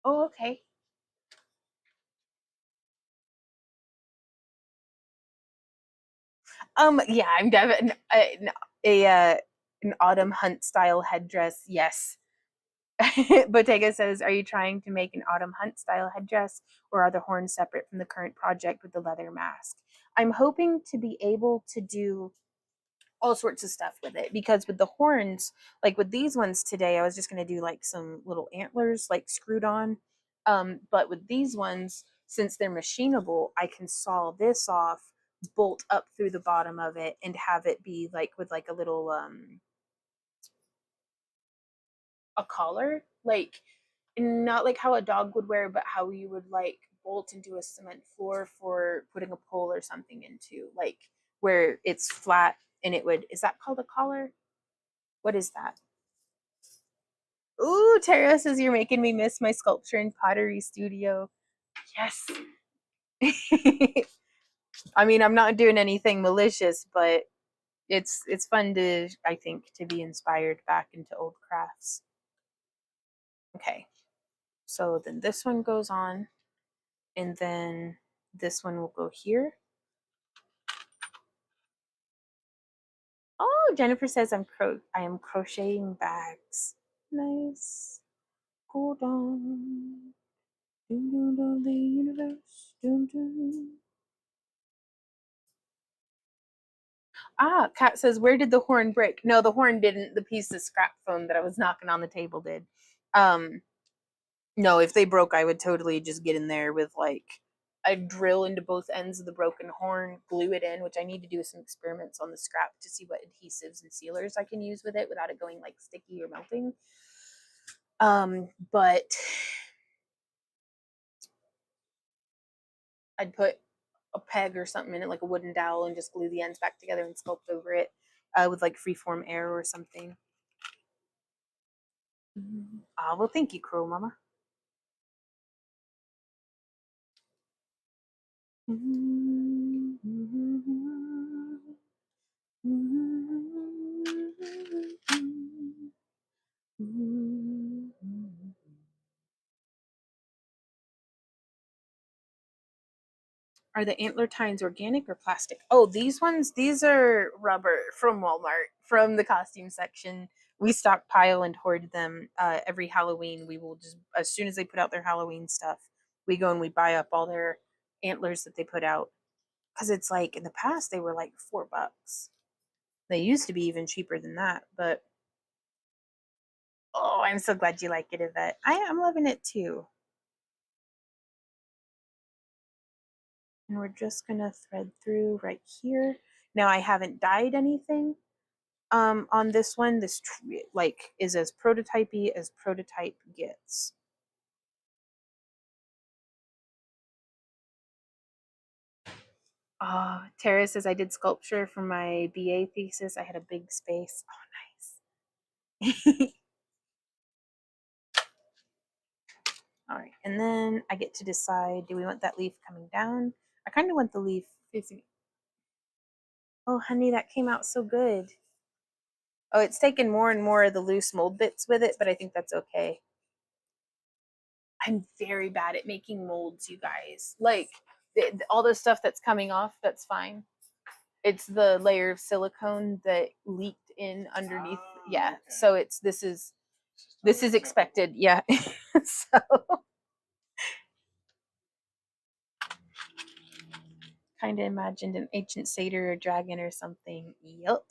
oh, okay. Yeah, I'm definitely an autumn hunt style headdress. Yes. Bottega says, "Are you trying to make an autumn hunt style headdress, or are the horns separate from the current project with the leather mask?" I'm hoping to be able to do all sorts of stuff with it, because with the horns, like with these ones today, I was just going to do like some little antlers like screwed on. But with these ones, since they're machinable, I can saw this off, bolt up through the bottom of it, and have it be like with like a little a collar, like not like how a dog would wear, but how you would like bolt into a cement floor for putting a pole or something into, like where it's flat and it would, is that called a collar? What is that? Ooh, Tara says you're making me miss my sculpture and pottery studio. Yes. I mean, I'm not doing anything malicious, but it's fun to, I think, to be inspired back into old crafts. Okay. So then this one goes on, and then this one will go here. Oh, Jennifer says I am crocheting bags. Nice. Hold on. Dun, dun, dun, the universe. Dun, dun. Ah, Kat says, where did the horn break? No, the horn didn't. The piece of scrap foam that I was knocking on the table did. No, if they broke, I would totally just get in there with like I'd drill into both ends of the broken horn, glue it in, which I need to do some experiments on the scrap to see what adhesives and sealers I can use with it without it going like sticky or melting. But I'd put a peg or something in it, like a wooden dowel, and just glue the ends back together and sculpt over it with like freeform air or something. Ah, well, thank you, Crow Mama. Are the antler tines organic or plastic? Oh, these ones, these are rubber from Walmart, from the costume section. We stockpile and hoard them every Halloween. We will just, as soon as they put out their Halloween stuff, we go and we buy up all their antlers that they put out. Because it's like in the past, they were like $4. They used to be even cheaper than that. But oh, I'm so glad you like it, Yvette. I'm loving it too. And we're just going to thread through right here. Now I haven't dyed anything on this one. This like is as prototypey as prototype gets. Tara says I did sculpture for my BA thesis. I had a big space. Oh, nice. All right, and then I get to decide, do we want that leaf coming down? I kind of want the leaf facing. Oh, honey, that came out so good. Oh, it's taken more and more of the loose mold bits with it, but I think that's okay. I'm very bad at making molds, you guys. Like all the stuff that's coming off, that's fine. It's the layer of silicone that leaked in underneath. Yeah. Okay. So this is expected. Yeah. So kind of imagined an ancient satyr or dragon or something. Yep.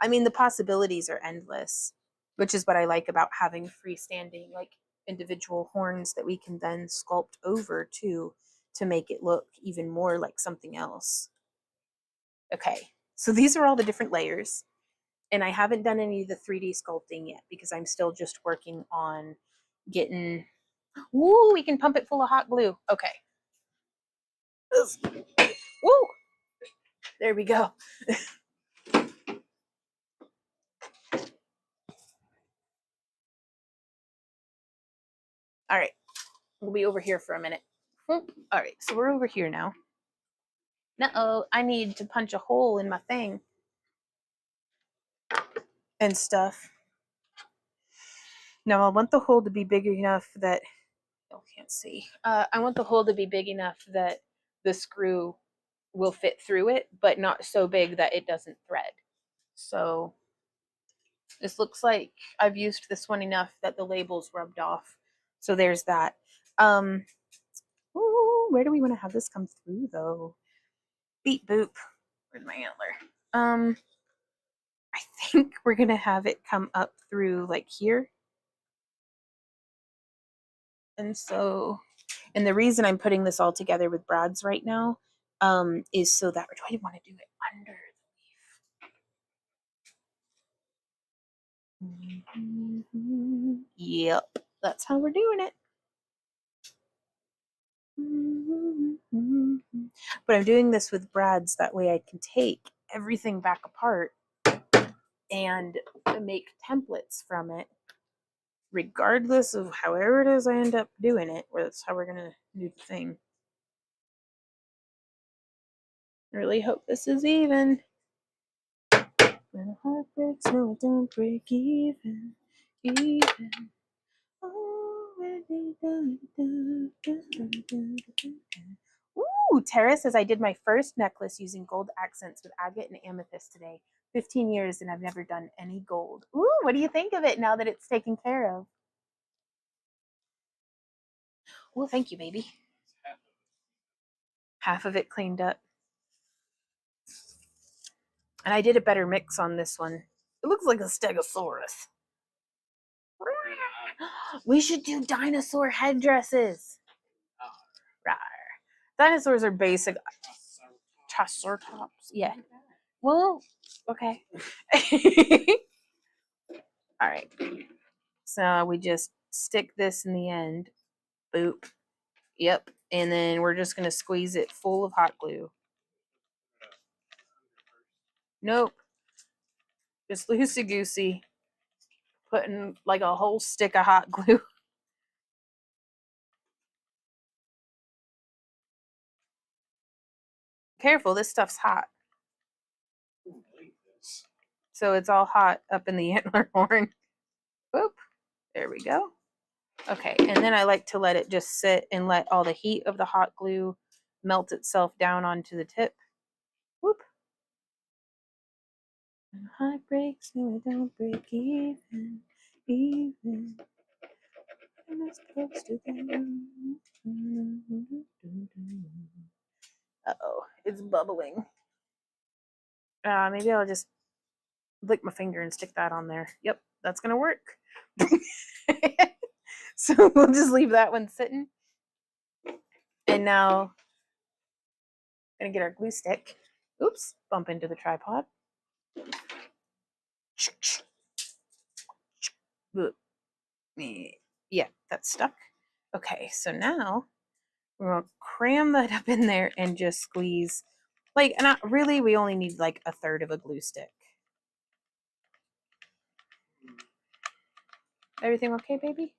I mean, the possibilities are endless, which is what I like about having freestanding, like individual horns that we can then sculpt over to make it look even more like something else. Okay, so these are all the different layers, and I haven't done any of the 3D sculpting yet because I'm still just working on getting. Ooh, we can pump it full of hot glue. Okay. Woo! There we go. All right, we'll be over here for a minute. All right, so we're over here now. Uh-oh, I need to punch a hole in my thing and stuff. Now I want the hole to be big enough that, oh, can't see. I want the hole to be big enough that the screw will fit through it, but not so big that it doesn't thread. So this looks like I've used this one enough that the label's rubbed off. So there's that. Ooh, where do we want to have this come through though? Beep boop. Where's my antler? I think we're gonna have it come up through like here. And so, and the reason I'm putting this all together with brads right now is so that, or do I want to do it under the leaf? Yep, that's how we're doing it. But I'm doing this with brads, that way I can take everything back apart and make templates from it, regardless of however it is I end up doing it, or that's how we're gonna do the thing. I really hope this is even. When a heart breaks, no, it don't break even. Ooh, Tara says I did my first necklace using gold accents with agate and amethyst today. 15 years and I've never done any gold. Ooh, what do you think of it now that it's taken care of? Well, thank you, baby. Half of it cleaned up. And I did a better mix on this one. It looks like a stegosaurus. We should do dinosaur headdresses. Rawr. Dinosaurs are basic. Triceratops. Yeah. Well, okay. All right. So we just stick this in the end. Boop. Yep. And then we're just going to squeeze it full of hot glue. Nope. Just loosey-goosey. Putting like a whole stick of hot glue. Careful, this stuff's hot. So it's all hot up in the antler horn. Boop. There we go. Okay, and then I like to let it just sit and let all the heat of the hot glue melt itself down onto the tip. Whoop. When heart breaks, no, it don't break even. I'm not supposed to Uh-oh, it's bubbling. Maybe I'll just lick my finger and stick that on there. Yep, that's gonna work. So we'll just leave that one sitting. And now I'm gonna get our glue stick. Oops, bump into the tripod. Yeah, that's stuck. Okay, so now we're gonna cram that up in there and just squeeze. Like, not really, we only need like a third of a glue stick. Everything okay, baby?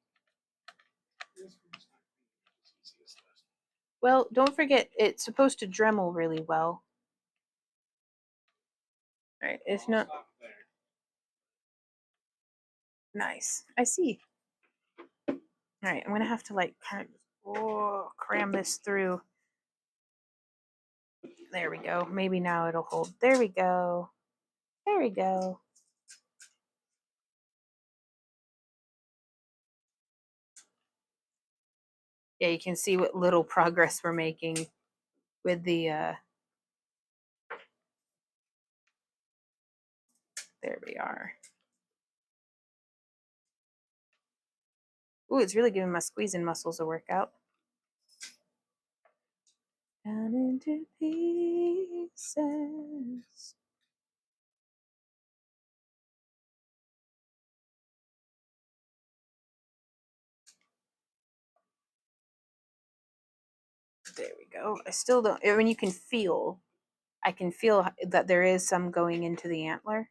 Well, don't forget, it's supposed to Dremel really well. All right, it's not. Nice. I see. All right, I'm gonna have to like kind of cram this through. There we go. Maybe now it'll hold. There we go. There we go. Yeah, you can see what little progress we're making with the there we are. Ooh, it's really giving my squeezing muscles a workout. Down into pieces. There we go. I still don't, I mean, you can feel, I can feel that there is some going into the antler.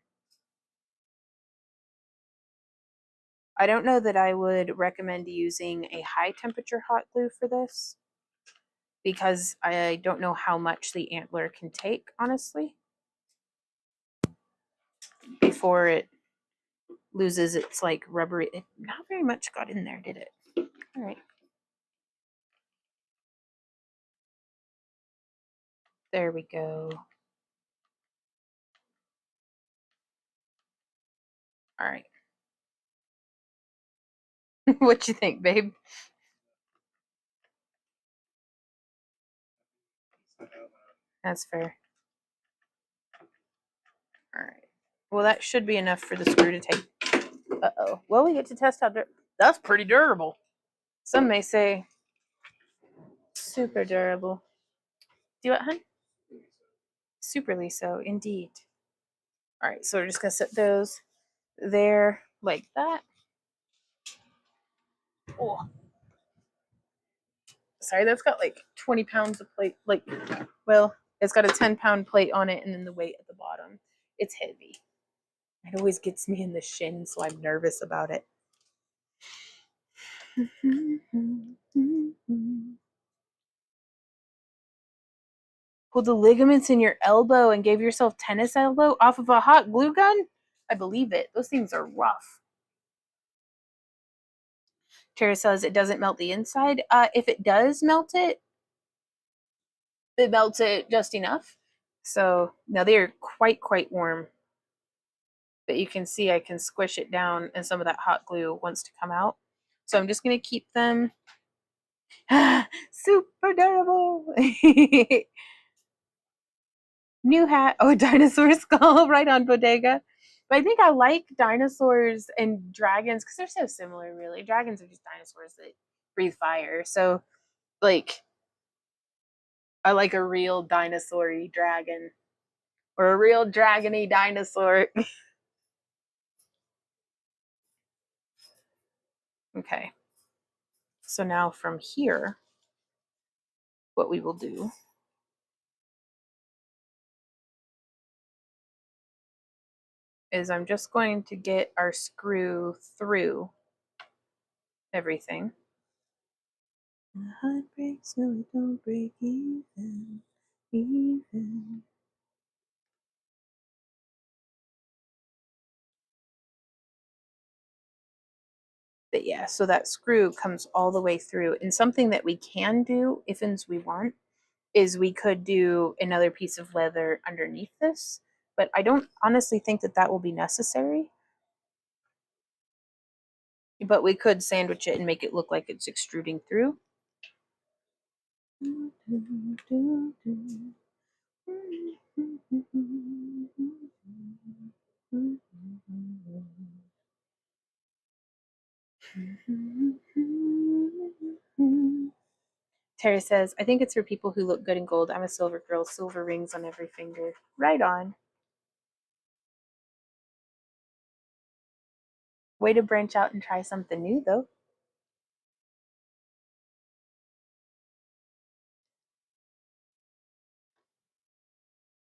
I don't know that I would recommend using a high temperature hot glue for this, because I don't know how much the antler can take, honestly, before it loses its like rubbery. Not very much got in there, did it? All right. There we go. All right. What you think, babe? That's fair. Well, that should be enough for the screw to take. Uh-oh. Well, we get to test how that's pretty durable. Some may say super durable. Do you what, hun? Superly so, indeed. All right, so we're just going to set those there like that. Oh, sorry, that's got like 20 pounds of plate. Like, well, it's got a 10-pound plate on it and then the weight at the bottom. It's heavy. It always gets me in the shin, so I'm nervous about it. Pulled the ligaments in your elbow and gave yourself tennis elbow off of a hot glue gun? I believe it. Those things are rough. Tara says it doesn't melt the inside. If it does melt it, it melts it just enough. So now they are quite warm. But you can see I can squish it down and some of that hot glue wants to come out. So I'm just going to keep them super durable. New hat. Oh, dinosaur skull right on Bodega. But I think I like dinosaurs and dragons because they're so similar, really. Dragons are just dinosaurs that breathe fire. So, like, I like a real dinosaur-y dragon or a real dragon-y dinosaur. Okay. So now from here, what we will do is I'm just going to get our screw through everything. The heart breaks so it don't break even. But yeah, so that screw comes all the way through. And something that we can do, if and we want, is we could do another piece of leather underneath this. But I don't honestly think that that will be necessary. But we could sandwich it and make it look like it's extruding through. Terry says, I think it's for people who look good in gold. I'm a silver girl, silver rings on every finger. Right on. Way to branch out and try something new, though.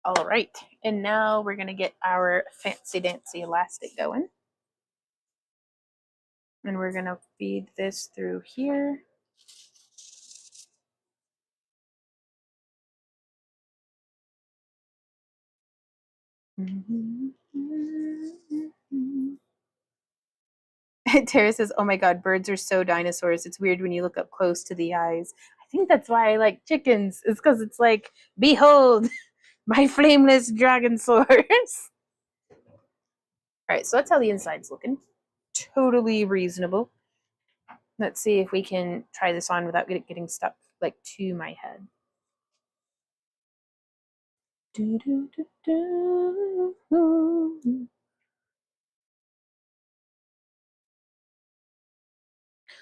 All right, and now we're gonna get our fancy dancy elastic going. And we're gonna feed this through here. Tara says, oh my god, birds are so dinosaurs. It's weird when you look up close to the eyes. I think that's why I like chickens. It's because it's like, behold, my flameless dragon swords. All right, so that's how the inside's looking. Totally reasonable. Let's see if we can try this on without it getting stuck like to my head.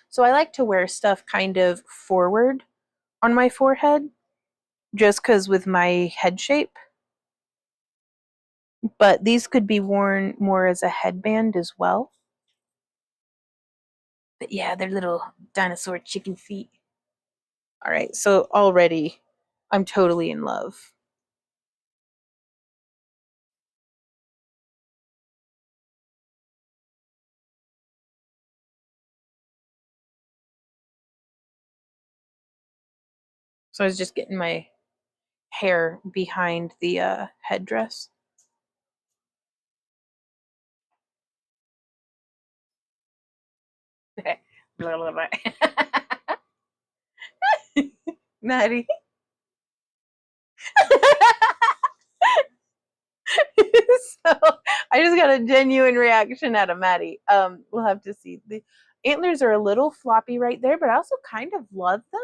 So I like to wear stuff kind of forward on my forehead just because with my head shape. But these could be worn more as a headband as well. But yeah, they're little dinosaur chicken feet. All right, so already I'm totally in love. So I was just getting my hair behind the headdress. Blah, blah, blah. Maddie. So I just got a genuine reaction out of Maddie. We'll have to see. The antlers are a little floppy right there, but I also kind of love them.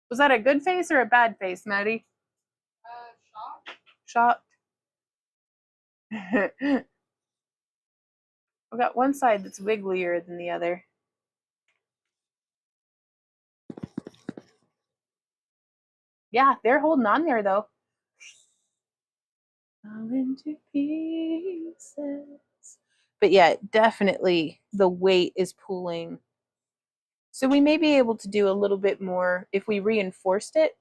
Was that a good face or a bad face, Maddie? Shocked. Shocked. I've got one side that's wigglier than the other. Yeah, they're holding on there though. Into pieces. But yeah, definitely the weight is pulling. So we may be able to do a little bit more if we reinforced it.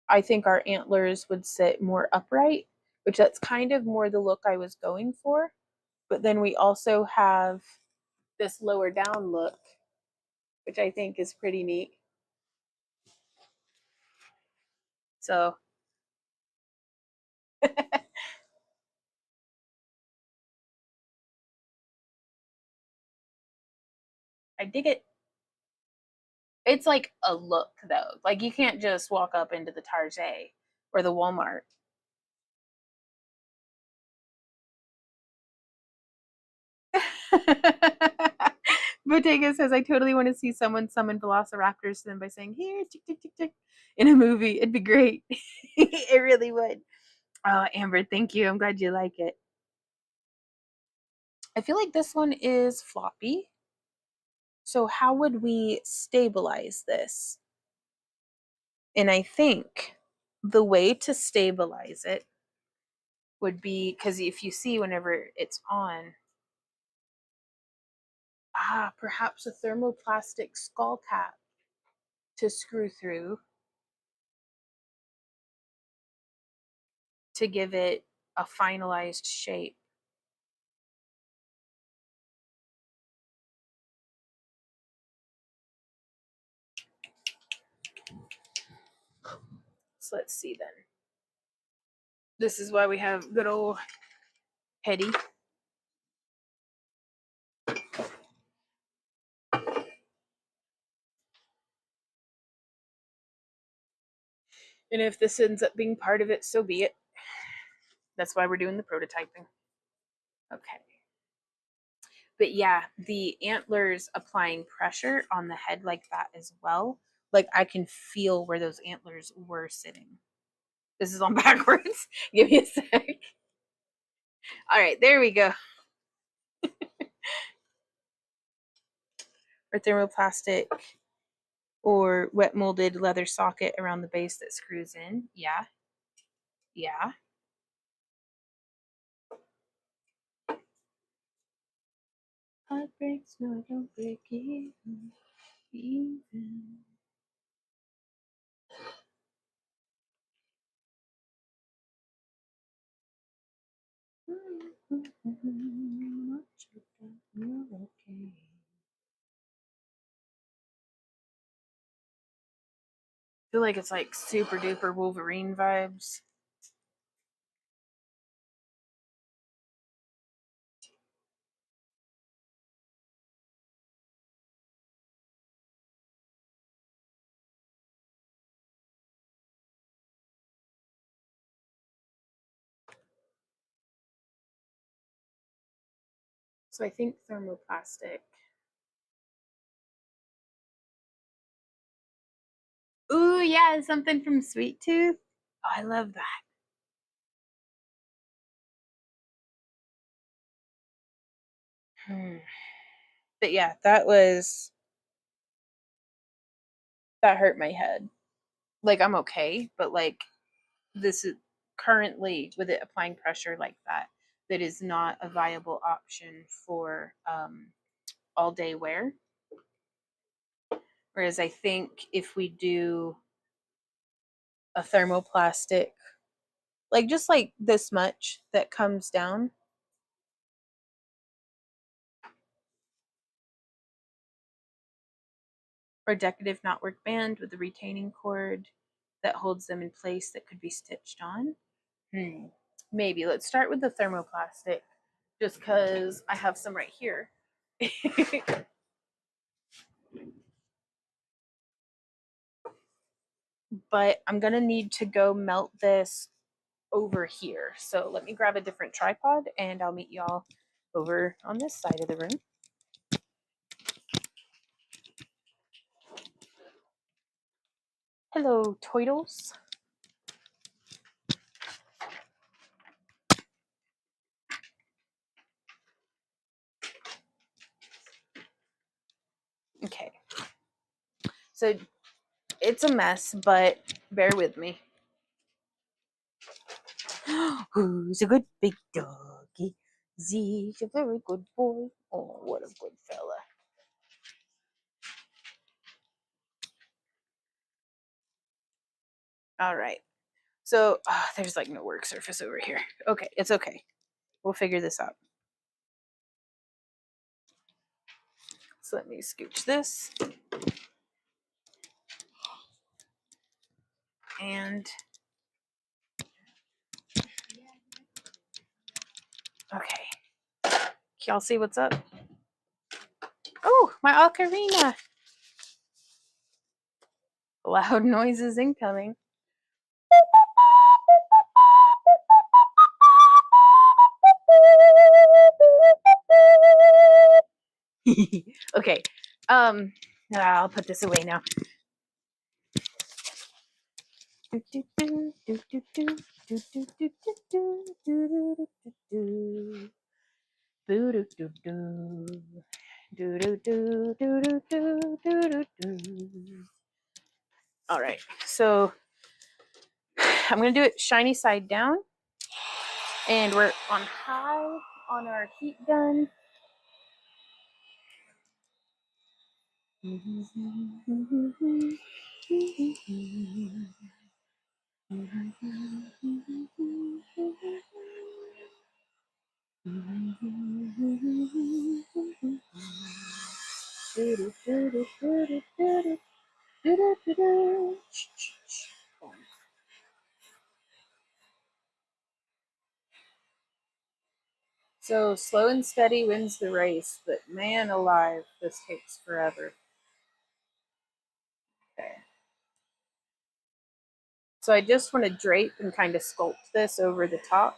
I think our antlers would sit more upright, which that's kind of more the look I was going for. But then we also have this lower down look, which I think is pretty neat. So I dig it. It's like a look though. Like you can't just walk up into the Target or the Walmart. Bottega says, I totally want to see someone summon velociraptors to them by saying, here, tick, tick, tick, tick, in a movie. It'd be great. It really would. Oh, Amber, thank you. I'm glad you like it. I feel like this one is floppy. So how would we stabilize this? And I think the way to stabilize it would be, because if you see whenever it's on, perhaps a thermoplastic skull cap to screw through to give it a finalized shape. So let's see then. This is why we have good old Hetty. And if this ends up being part of it, so be it. That's why we're doing the prototyping. Okay. But yeah, the antlers applying pressure on the head like that as well. Like I can feel where those antlers were sitting. This is on backwards. Give me a sec. All right, there we go. Or thermoplastic or wet molded leather socket around the base that screws in. Yeah. Yeah. Heart breaks, no, don't break even. You're okay. I feel like it's like super duper Wolverine vibes. So I think thermoplastic. Ooh, yeah, something from Sweet Tooth. Oh, I love that. But yeah, that hurt my head. Like I'm okay, but like this is currently with it applying pressure like that, that is not a viable option for all day wear. Whereas I think if we do a thermoplastic, like just like this much that comes down, or decorative knotwork band with a retaining cord that holds them in place that could be stitched on. Maybe. Let's start with the thermoplastic just because I have some right here. But I'm going to need to go melt this over here. So let me grab a different tripod and I'll meet y'all over on this side of the room. Hello, Toidles. Okay. So it's a mess, but bear with me. Who's a good big doggy? He's a very good boy. Oh, what a good fella. All right. So there's like no work surface over here. Okay, it's okay. We'll figure this out. So let me scooch this. And okay. Can y'all see what's up? Oh, my ocarina. Loud noises incoming. Okay. I'll put this away now. All right, so I'm gonna do it shiny side down, and we're on high on our heat gun. So slow and steady wins the race, but man alive, this takes forever. Okay. So I just want to drape and kind of sculpt this over the top.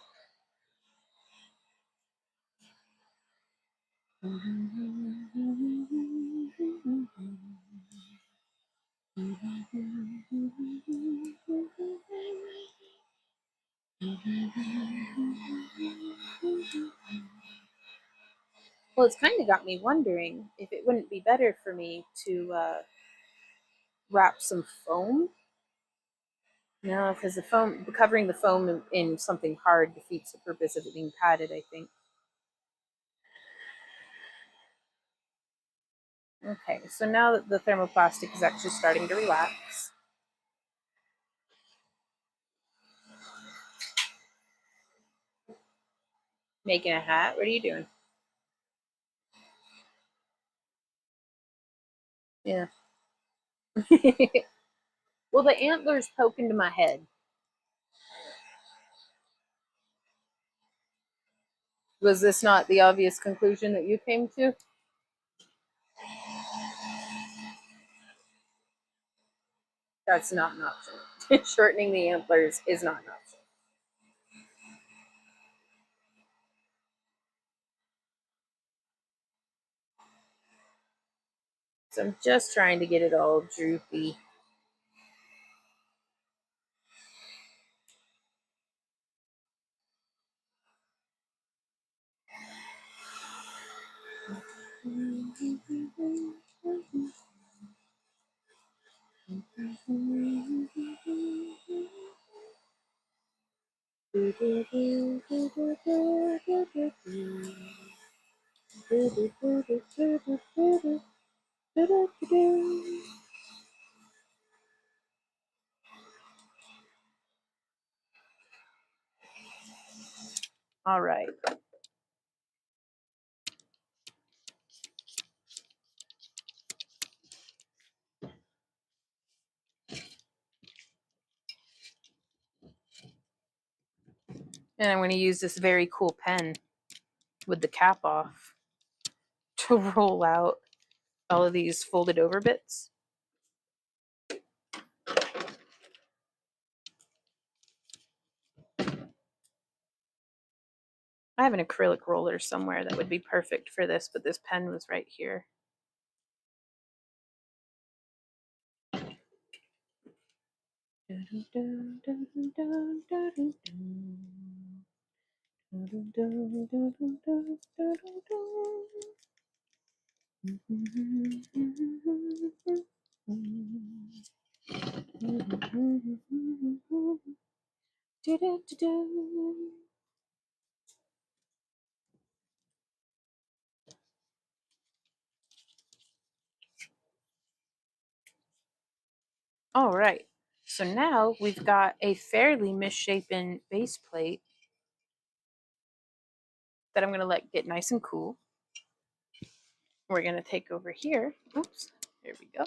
Well, it's kind of got me wondering if it wouldn't be better for me to wrap some foam. No, because the foam, covering the foam in something hard defeats the purpose of it being padded, I think. Okay, so now that the thermoplastic is actually starting to relax, making a hat. What are you doing? Yeah. Well, the antlers poke into my head. Was this not the obvious conclusion that you came to? That's not an option. Shortening the antlers is not an option. So I'm just trying to get it all droopy. All right. And I'm going to use this very cool pen with the cap off to roll out all of these folded over bits. I have an acrylic roller somewhere that would be perfect for this, but this pen was right here. All right, so now we've got a fairly misshapen base plate that I'm going to let get nice and cool. We're going to take over here. Oops, there we go.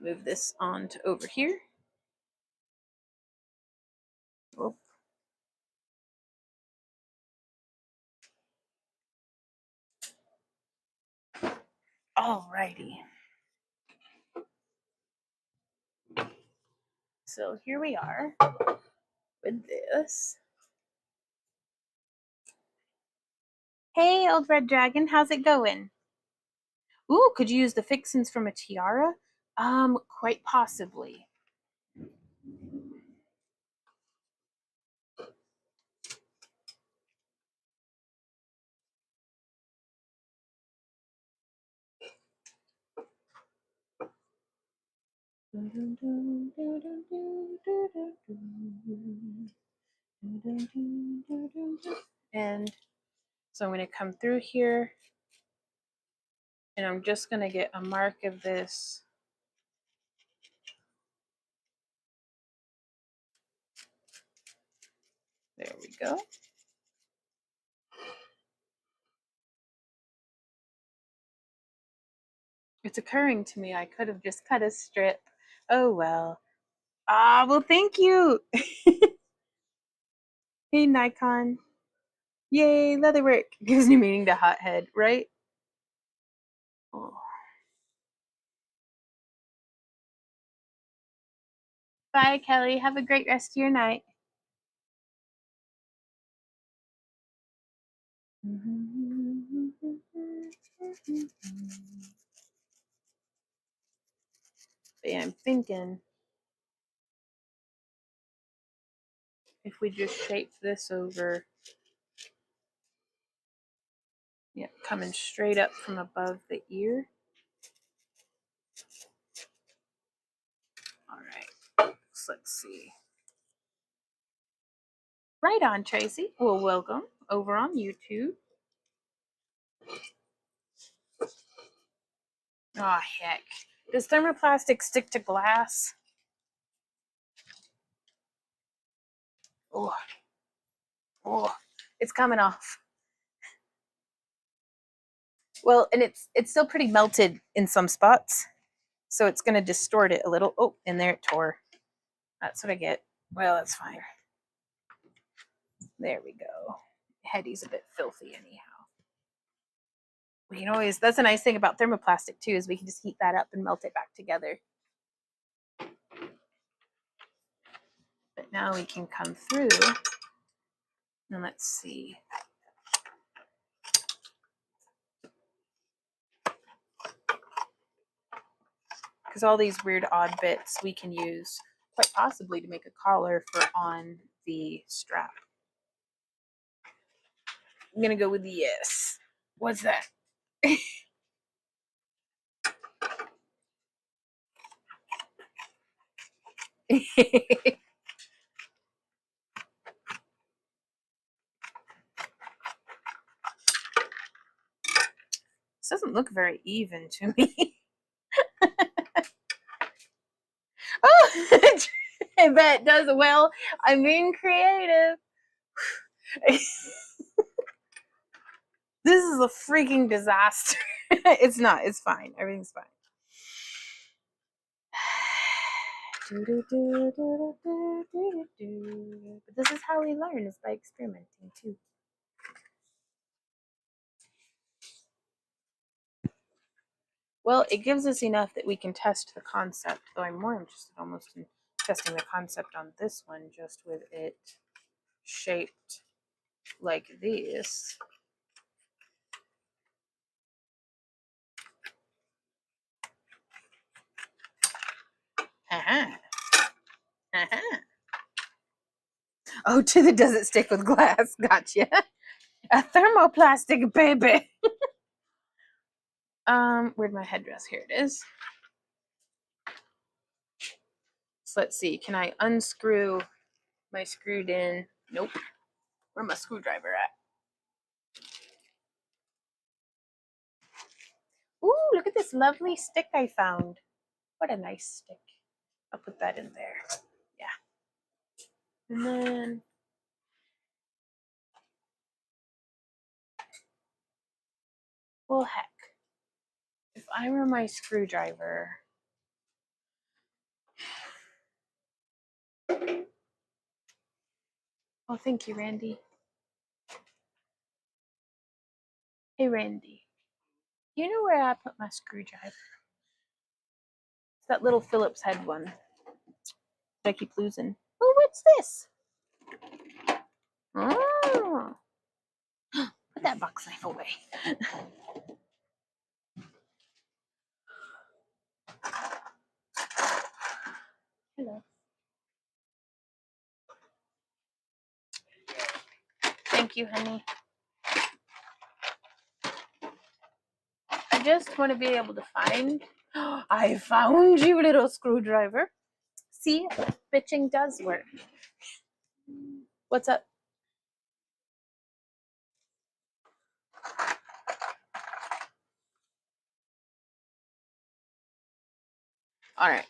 Move this on to over here. Oh. Alrighty. So here we are with this. Hey, old red dragon, how's it going? Ooh, could you use the fixins from a tiara? Quite possibly. And so I'm going to come through here and I'm just going to get a mark of this. There we go. It's occurring to me I could have just cut a strip. Oh well. Ah, well, thank you. Hey, Nikon. Yay, leatherwork. Gives new meaning to hothead, right? Oh. Bye, Kelly. Have a great rest of your night. But yeah, I'm thinking if we just shape this over, yeah, coming straight up from above the ear. All right, so let's see. Right on, Tracy. Well, welcome over on YouTube. Oh, heck. Does thermoplastic stick to glass? Oh, oh, it's coming off. Well, and it's still pretty melted in some spots, so it's going to distort it a little. Oh, and there it tore. That's what I get. Well, that's fine. There we go. Heady's a bit filthy anyhow. We can always, that's a nice thing about thermoplastic too, is we can just heat that up and melt it back together. But now we can come through and let's see. Because all these weird odd bits we can use quite possibly to make a collar for on the strap. I'm gonna go with the yes. What's that? This doesn't look very even to me. Oh, I bet it does. Well, I'm being creative. This is a freaking disaster. It's not. It's fine. Everything's fine. But this is how we learn, is by experimenting too. Well, it gives us enough that we can test the concept, though I'm more interested almost in testing the concept on this one, just with it shaped like this. Uh-huh. Uh-huh. Oh, does it stick with glass? Gotcha. A thermoplastic baby. Where'd my headdress? Here it is. So let's see. Can I unscrew my screwed in? Nope. Where's my screwdriver at? Ooh, look at this lovely stick I found. What a nice stick. I'll put that in there. Yeah. And then well, heck. If I were my screwdriver. Oh, thank you, Randy. Hey, Randy. You know where I put my screwdriver? It's that little Phillips head one that I keep losing. Oh, what's this? Oh. Put that box knife away. Hello. Thank you, honey. I just want to be able to find. I found you, little screwdriver. See, bitching does work. What's up? All right.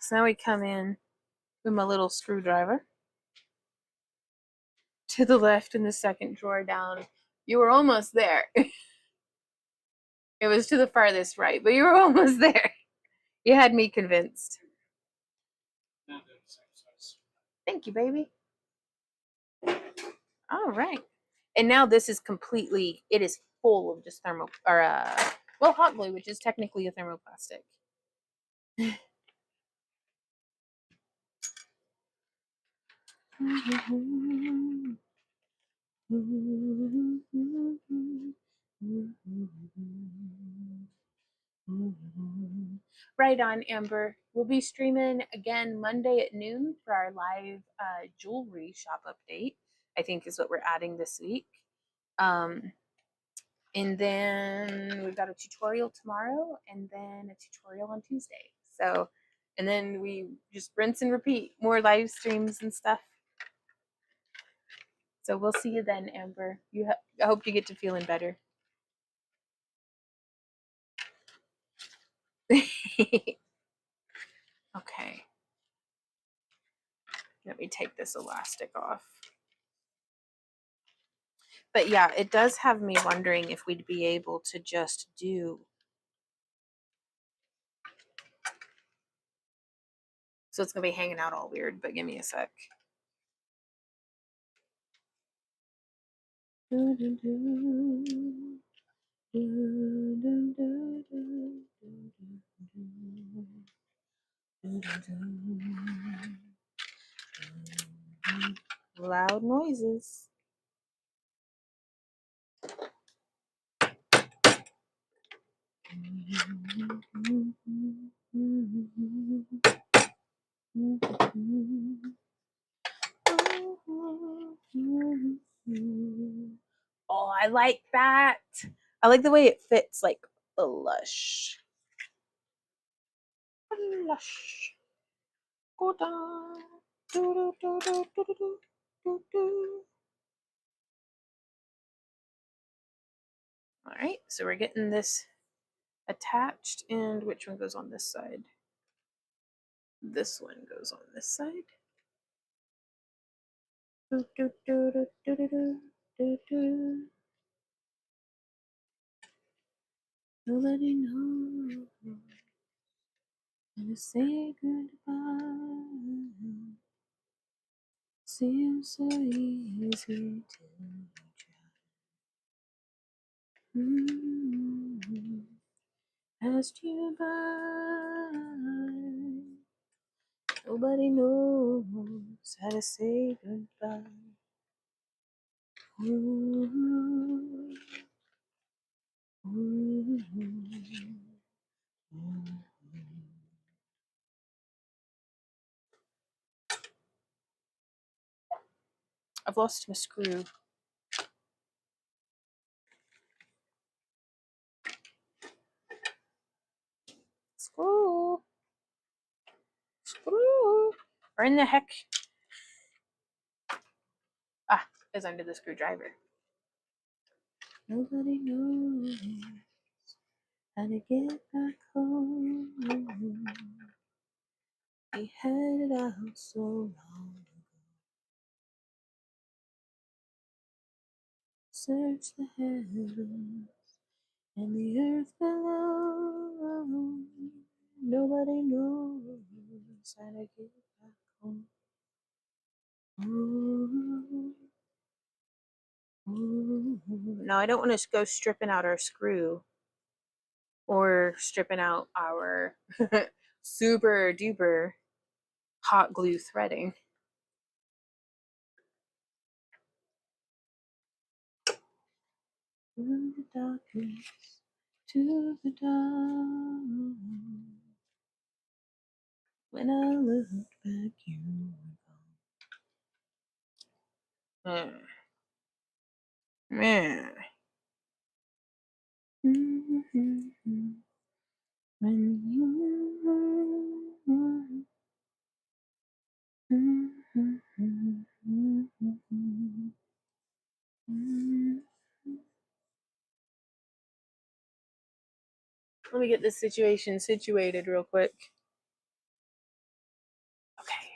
So now we come in with my little screwdriver to the left in the second drawer down. You were almost there. It was to the farthest right, but you were almost there. You had me convinced. Thank you, baby. All right. And now this is completely, it is full of just hot glue, which is technically a thermoplastic. Right on, Amber. We'll be streaming again Monday at noon for our live jewelry shop update, I think is what we're adding this week. And then we've got a tutorial tomorrow and then a tutorial on Tuesday. So, and then we just rinse and repeat more live streams and stuff. So we'll see you then, Amber. I hope you get to feeling better. Okay. Let me take this elastic off. But yeah, it does have me wondering if we'd be able to just do. So it's going to be hanging out all weird, but give me a sec. Loud noises. Oh, I like that. I like the way it fits, like blush. Blush. Go down. Do, do, do, do, do, do, do, do. All right, so we're getting this attached, and which one goes on this side? This one goes on this side. Do, do, do, do, do, do, do, do. Nobody knows. And to say goodbye seems so easy to try. Passed you by. Nobody knows how to say goodbye. Ooh. Ooh. I've lost my screw. Screw. Where in the heck? Ah, is under the screwdriver. Nobody knows how to get back home. We had it out so long ago. Search the heavens and the earth below. Nobody knows how to get back home. Ooh. Ooh. No, I don't want to go stripping out our screw or stripping out our super duper hot glue threading. Through the darkness to the dawn. When I looked back, you were gone. Man. When you Let me get this situation situated real quick. Okay.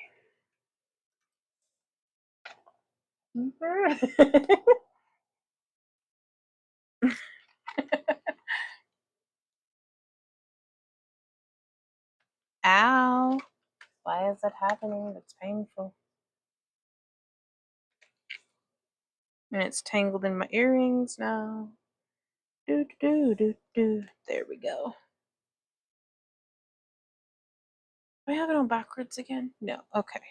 Ow. Why is that happening? That's painful. And it's tangled in my earrings now. Do do do do. There we go. Do I have it on backwards again? No. Okay.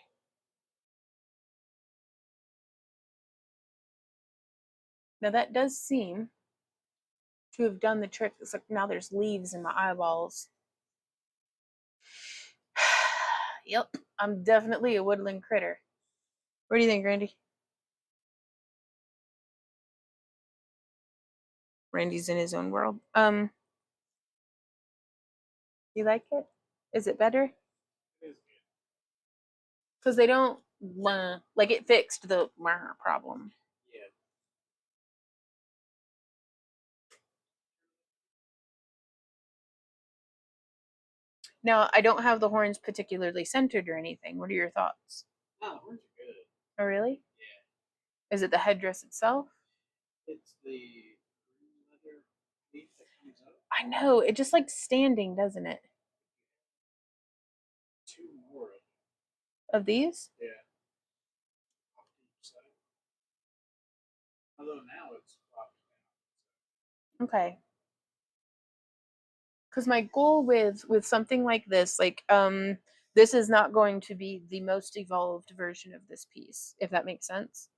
Now that does seem to have done the trick. It's like now there's leaves in my eyeballs. Yep, I'm definitely a woodland critter. What do you think, Randy? Randy's in his own world. You like it? Is it better? It is good. Because they don't like it fixed the problem. Yeah. Now I don't have the horns particularly centered or anything. What are your thoughts? No, the horns are good. Oh really? Yeah. Is it the headdress itself? It's the leather leaf that comes up. I know, it just like standing, doesn't it? Two more of these? Yeah. Although now it's okay. Because my goal with something like this, like this is not going to be the most evolved version of this piece, if that makes sense.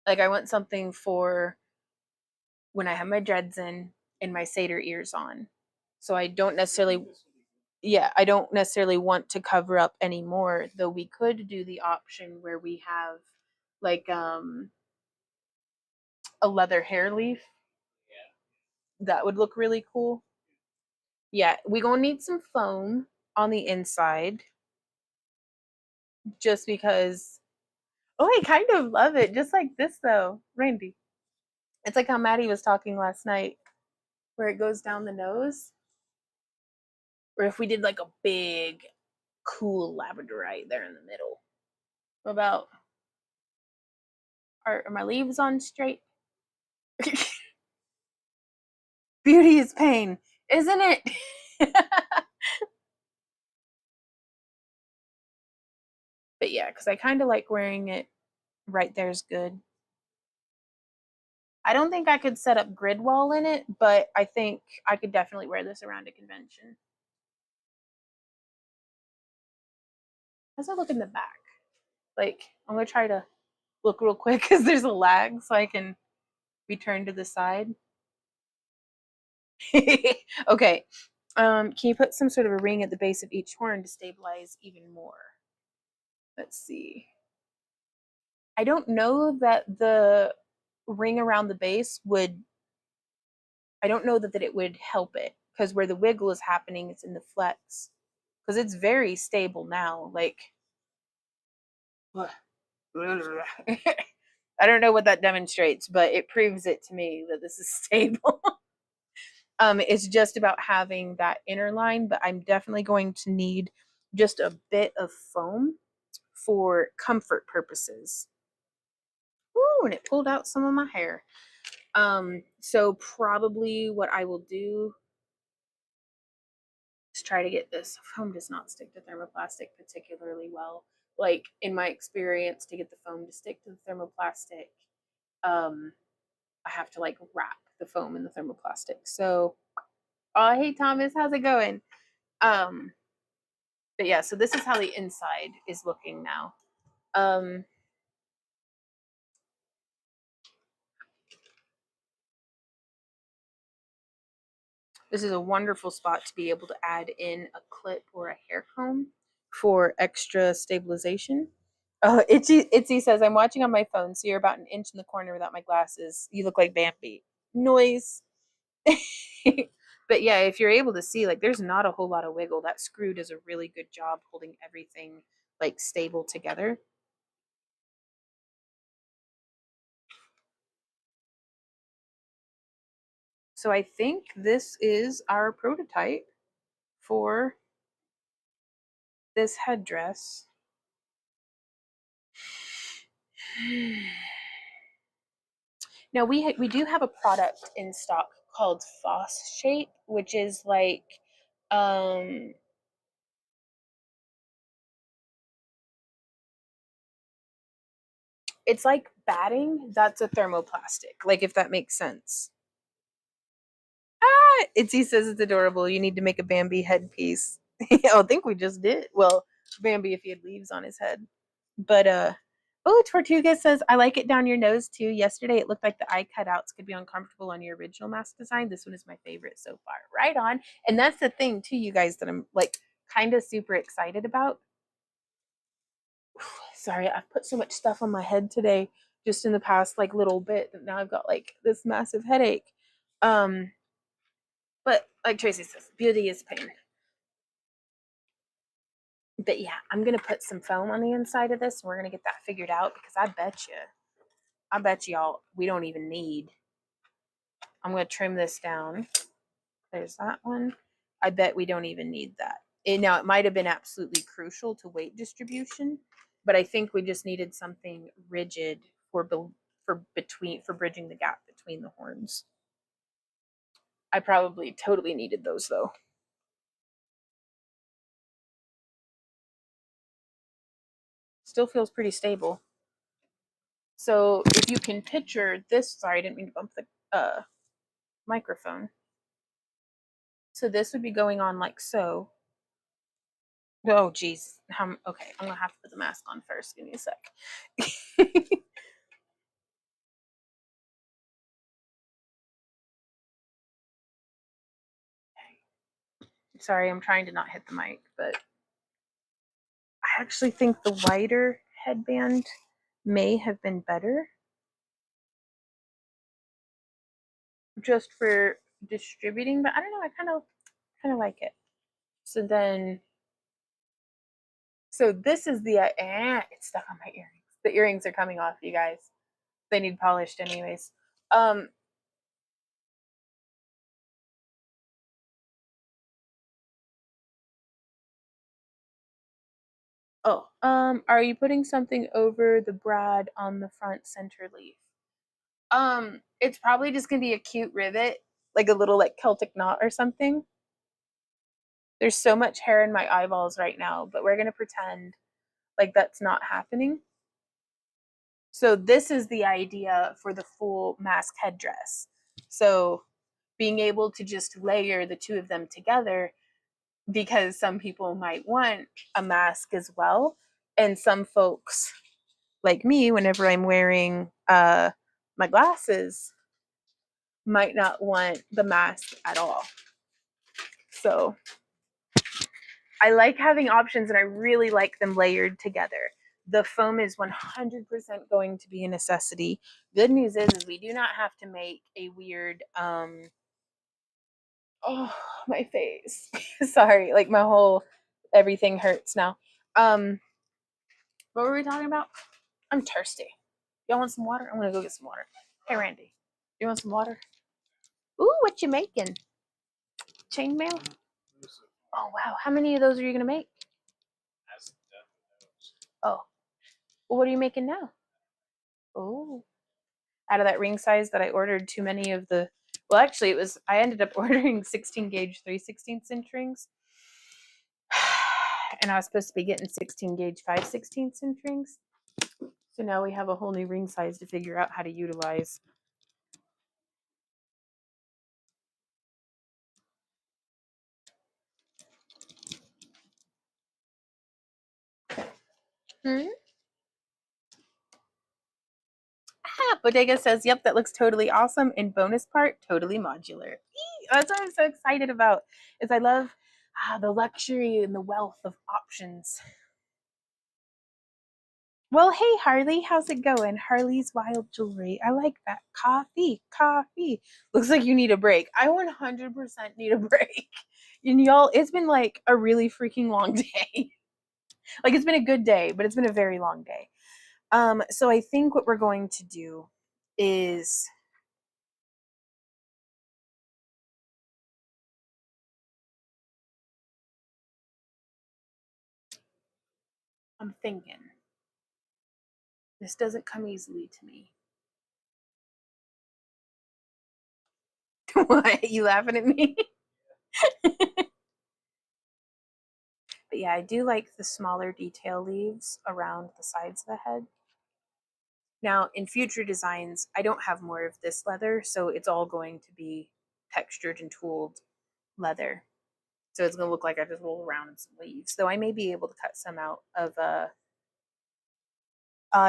Like I want something for when I have my dreads in and my satyr ears on. So I don't necessarily, yeah, I don't necessarily want to cover up anymore, though we could do the option where we have like a leather hair leaf. That would look really cool. Yeah, we're gonna need some foam on the inside just because. Oh, I kind of love it. Just like this though, Randy. It's like how Maddie was talking last night, where it goes down the nose. Or if we did like a big, cool labradorite there in the middle. What about, are my leaves on straight? Beauty is pain, isn't it? But yeah, because I kind of like wearing it right there is good. I don't think I could set up grid wall in it, but I think I could definitely wear this around a convention. How's it look in the back? Like, I'm gonna try to look real quick because there's a lag, so I can be turned to the side. Okay. Can you put some sort of a ring at the base of each horn to stabilize even more? Let's see. I don't know that the ring around the base would, I don't know that it would help it, because where the wiggle is happening, it's in the flex. Because it's very stable now. Like, I don't know what that demonstrates, but it proves it to me that this is stable. It's just about having that inner line, but I'm definitely going to need just a bit of foam for comfort purposes. Ooh, and it pulled out some of my hair. So probably what I will do is try to get this. Foam does not stick to thermoplastic particularly well. Like, in my experience, to get the foam to stick to the thermoplastic, I have to like wrap the foam in the thermoplastic. So, oh, hey Thomas, how's it going? Um, but yeah, so this is how the inside is looking now. This is a wonderful spot to be able to add in a clip or a hair comb for extra stabilization. Oh, Itzy says, I'm watching on my phone, so you're about an inch in the corner without my glasses. You look like Bambi. Noise. But yeah, if you're able to see, like, there's not a whole lot of wiggle. That screw does a really good job holding everything like stable together. So I think this is our prototype for this headdress. Now we do have a product in stock called Foss Shape, which is like it's like batting that's a thermoplastic, like, if that makes sense. Ah, Itzy says it's adorable. You need to make a Bambi headpiece. I think we just did. Well, Bambi if he had leaves on his head. But oh, Tortuga says, I like it down your nose too. Yesterday it looked like the eye cutouts could be uncomfortable on your original mask design. This one is my favorite so far. Right on. And that's the thing too, you guys, that I'm like kind of super excited about. Sorry, I've put so much stuff on my head today, just in the past like little bit, that now I've got like this massive headache. But like Tracy says, beauty is pain. But yeah, I'm gonna put some foam on the inside of this, and we're gonna get that figured out, because I bet y'all we don't even need. I'm gonna trim this down. There's that one. I bet we don't even need that. Now it might have been absolutely crucial to weight distribution, but I think we just needed something rigid for bridging the gap between the horns. I probably totally needed those though. Still feels pretty stable. So if you can picture this, sorry, I didn't mean to bump the microphone. So this would be going on like so. Oh, geez. Okay, I'm gonna have to put the mask on first. Give me a sec. Sorry, I'm trying to not hit the mic, but I actually think the wider headband may have been better, just for distributing, but I don't know, I kind of like it. So then, so this is the it's stuck on my earrings. The earrings are coming off, you guys. They need polished anyways. Are you putting something over the brad on the front center leaf? It's probably just gonna be a cute rivet, like a little like Celtic knot or something. There's so much hair in my eyeballs right now, but we're gonna pretend like that's not happening. So this is the idea for the full mask headdress. So being able to just layer the two of them together, because some people might want a mask as well, and some folks like me, whenever I'm wearing my glasses, might not want the mask at all. So I like having options, and I really like them layered together. the foam is 100% going to be a necessity. Good news is we do not have to make a weird, oh, my face. Sorry, like my whole, everything hurts now. What were we talking about? I'm thirsty. Y'all want some water? I'm gonna go get some water. Hey, Randy, you want some water? Ooh, what you making? Chainmail? Oh, wow. How many of those are you gonna make? Oh, well, what are you making now? Oh, out of that ring size that I ordered too many of the, well, actually, it was, I ended up ordering 16 gauge 3/16 rings. And I was supposed to be getting 16 gauge 5/16 rings. So now we have a whole new ring size to figure out how to utilize. Bodega says, yep, that looks totally awesome. And bonus part, totally modular. That's what I'm so excited about, is I love the luxury and the wealth of options. Well, hey, Harley, how's it going? Harley's Wild Jewelry. I like that. Coffee. Looks like you need a break. I 100% need a break. And y'all, it's been like a really freaking long day. Like, it's been a good day, but it's been a very long day. So I think what we're going to do is I'm thinking this doesn't come easily to me. What? You laughing at me? But yeah, I do like the smaller detail leaves around the sides of the head. Now, in future designs, I don't have more of this leather, so it's all going to be textured and tooled leather. So it's going to look like I just roll around in some leaves. Though I may be able to cut some out of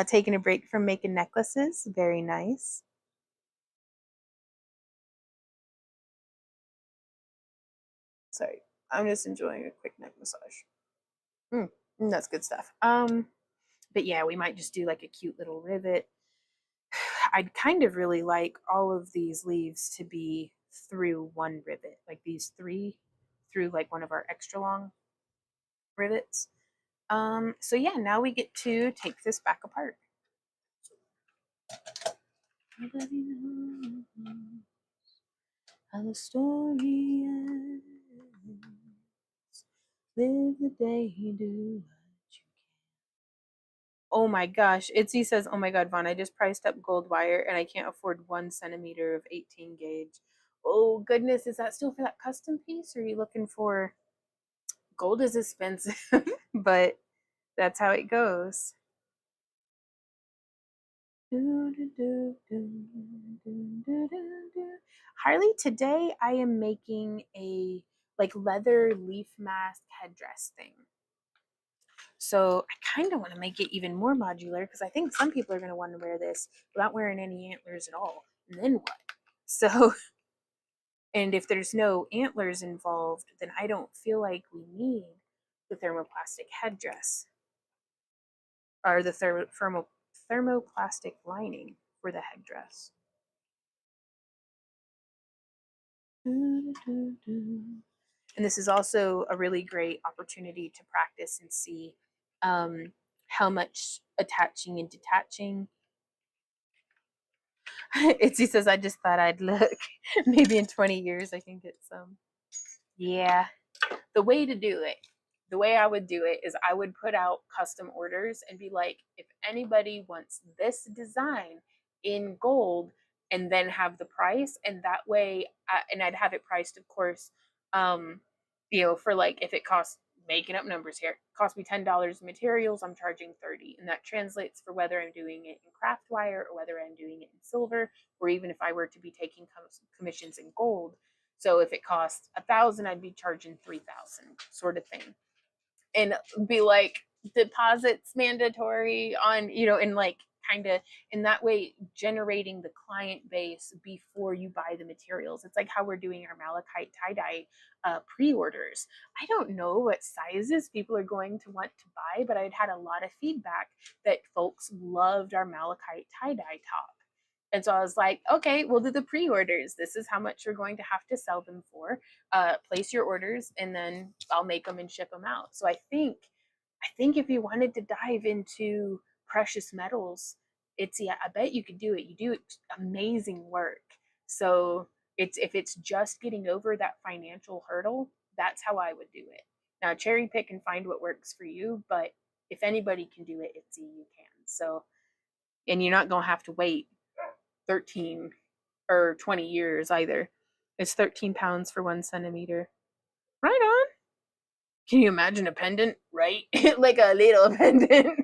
taking a break from making necklaces. Very nice. Sorry, I'm just enjoying a quick neck massage. That's good stuff. But yeah, we might just do like a cute little rivet. I'd kind of really like all of these leaves to be through one rivet, like these three through like one of our extra long rivets. So yeah, now we get to take this back apart. How the story ends. Live the day you do what you can. Oh my gosh. Itzy says, oh my god, Vaughn, I just priced up gold wire and I can't afford 1 centimeter of 18 gauge. Oh goodness, is that still for that custom piece? Or are you looking for gold is expensive, but that's how it goes. Harley, today I am making a like leather leaf mask headdress thing. So I kind of want to make it even more modular because I think some people are going to want to wear this without wearing any antlers at all. And then what? So, and if there's no antlers involved, then I don't feel like we need the thermoplastic headdress or the thermoplastic lining for the headdress. And this is also a really great opportunity to practice and see how much attaching and detaching. Itzy says, I just thought I'd look. Maybe in 20 years I can get some. Yeah. The way to do it, the way I would do it is I would put out custom orders and be like, if anybody wants this design in gold, and then have the price, and that way, and I'd have it priced, of course, for like if it costs, making up numbers here, cost me $10 in materials, I'm charging 30, and that translates for whether I'm doing it in craft wire or whether I'm doing it in silver, or even if I were to be taking commissions in gold. So if it costs 1,000, I'd be charging 3,000, sort of thing, and be like deposits mandatory on, and like kind of in that way generating the client base before you buy the materials. It's like how we're doing our malachite tie-dye pre-orders. I don't know what sizes people are going to want to buy, but I'd had a lot of feedback that folks loved our malachite tie-dye top. And so I was like, okay, we'll do the pre-orders. This is how much we're going to have to sell them for. Place your orders, and then I'll make them and ship them out. So I think if you wanted to dive into precious metals, I bet you could do it. You do amazing work. So if it's just getting over that financial hurdle, that's how I would do it. Now cherry pick and find what works for you, but if anybody can do it, you can. So, and you're not gonna have to wait 13 or 20 years either. It's 13 pounds for 1 centimeter. Right on. Can you imagine a pendant? Right? Like a little pendant.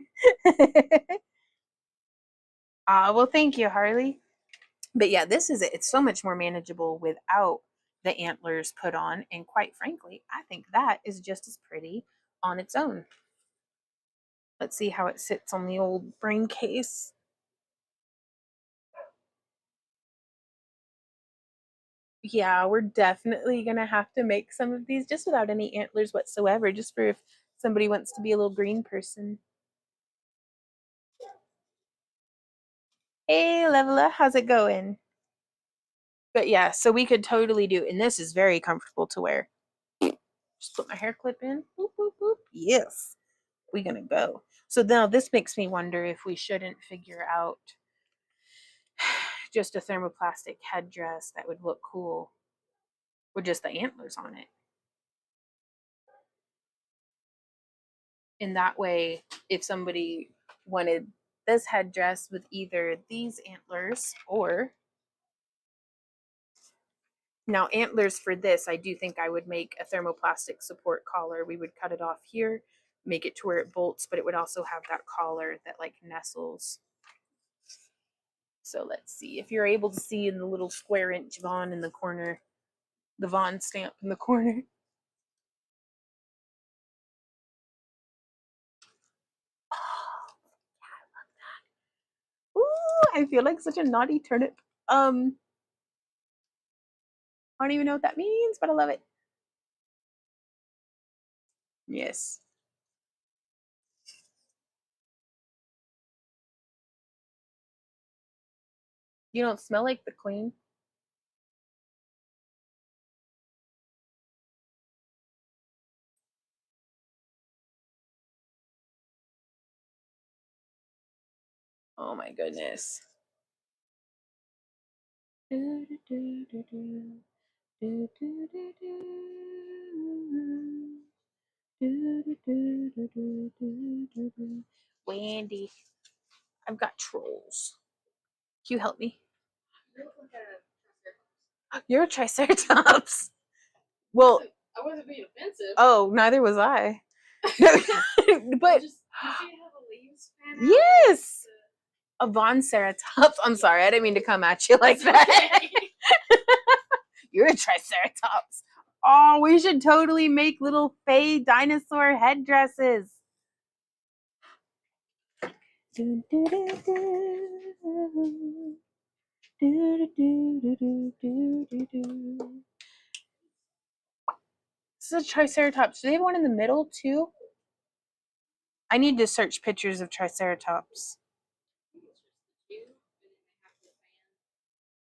Well, thank you, Harley. But yeah, this is it. It's so much more manageable without the antlers put on. And quite frankly, I think that is just as pretty on its own. Let's see how it sits on the old brain case. Yeah, we're definitely going to have to make some of these just without any antlers whatsoever, just for if somebody wants to be a little green person. Hey, Levela, how's it going? But yeah, so we could totally do, and this is very comfortable to wear. Just put my hair clip in. Boop, boop, boop. Yes, we're going to go. So now this makes me wonder if we shouldn't figure out just a thermoplastic headdress that would look cool with just the antlers on it. In that way, if somebody wanted this headdress with either these antlers or now antlers for this, I do think I would make a thermoplastic support collar. We would cut it off here, make it to where it bolts, but it would also have that collar that like nestles. So let's see if you're able to see in the little square inch Vaughn in the corner, the Vaughn stamp in the corner. Ooh, I feel like such a naughty turnip. I don't even know what that means, but I love it. Yes. You don't smell like the queen. Oh my goodness. Wendy, I've got trolls. Can you help me? You're a triceratops. Well, I wasn't being offensive. Oh, neither was I. But just, yes, a Bonceratops. I'm sorry, I didn't mean to come at you like that. You're a triceratops. Oh, we should totally make little fey dinosaur headdresses. This is a triceratops. Do they have one in the middle too? I need to search pictures of triceratops.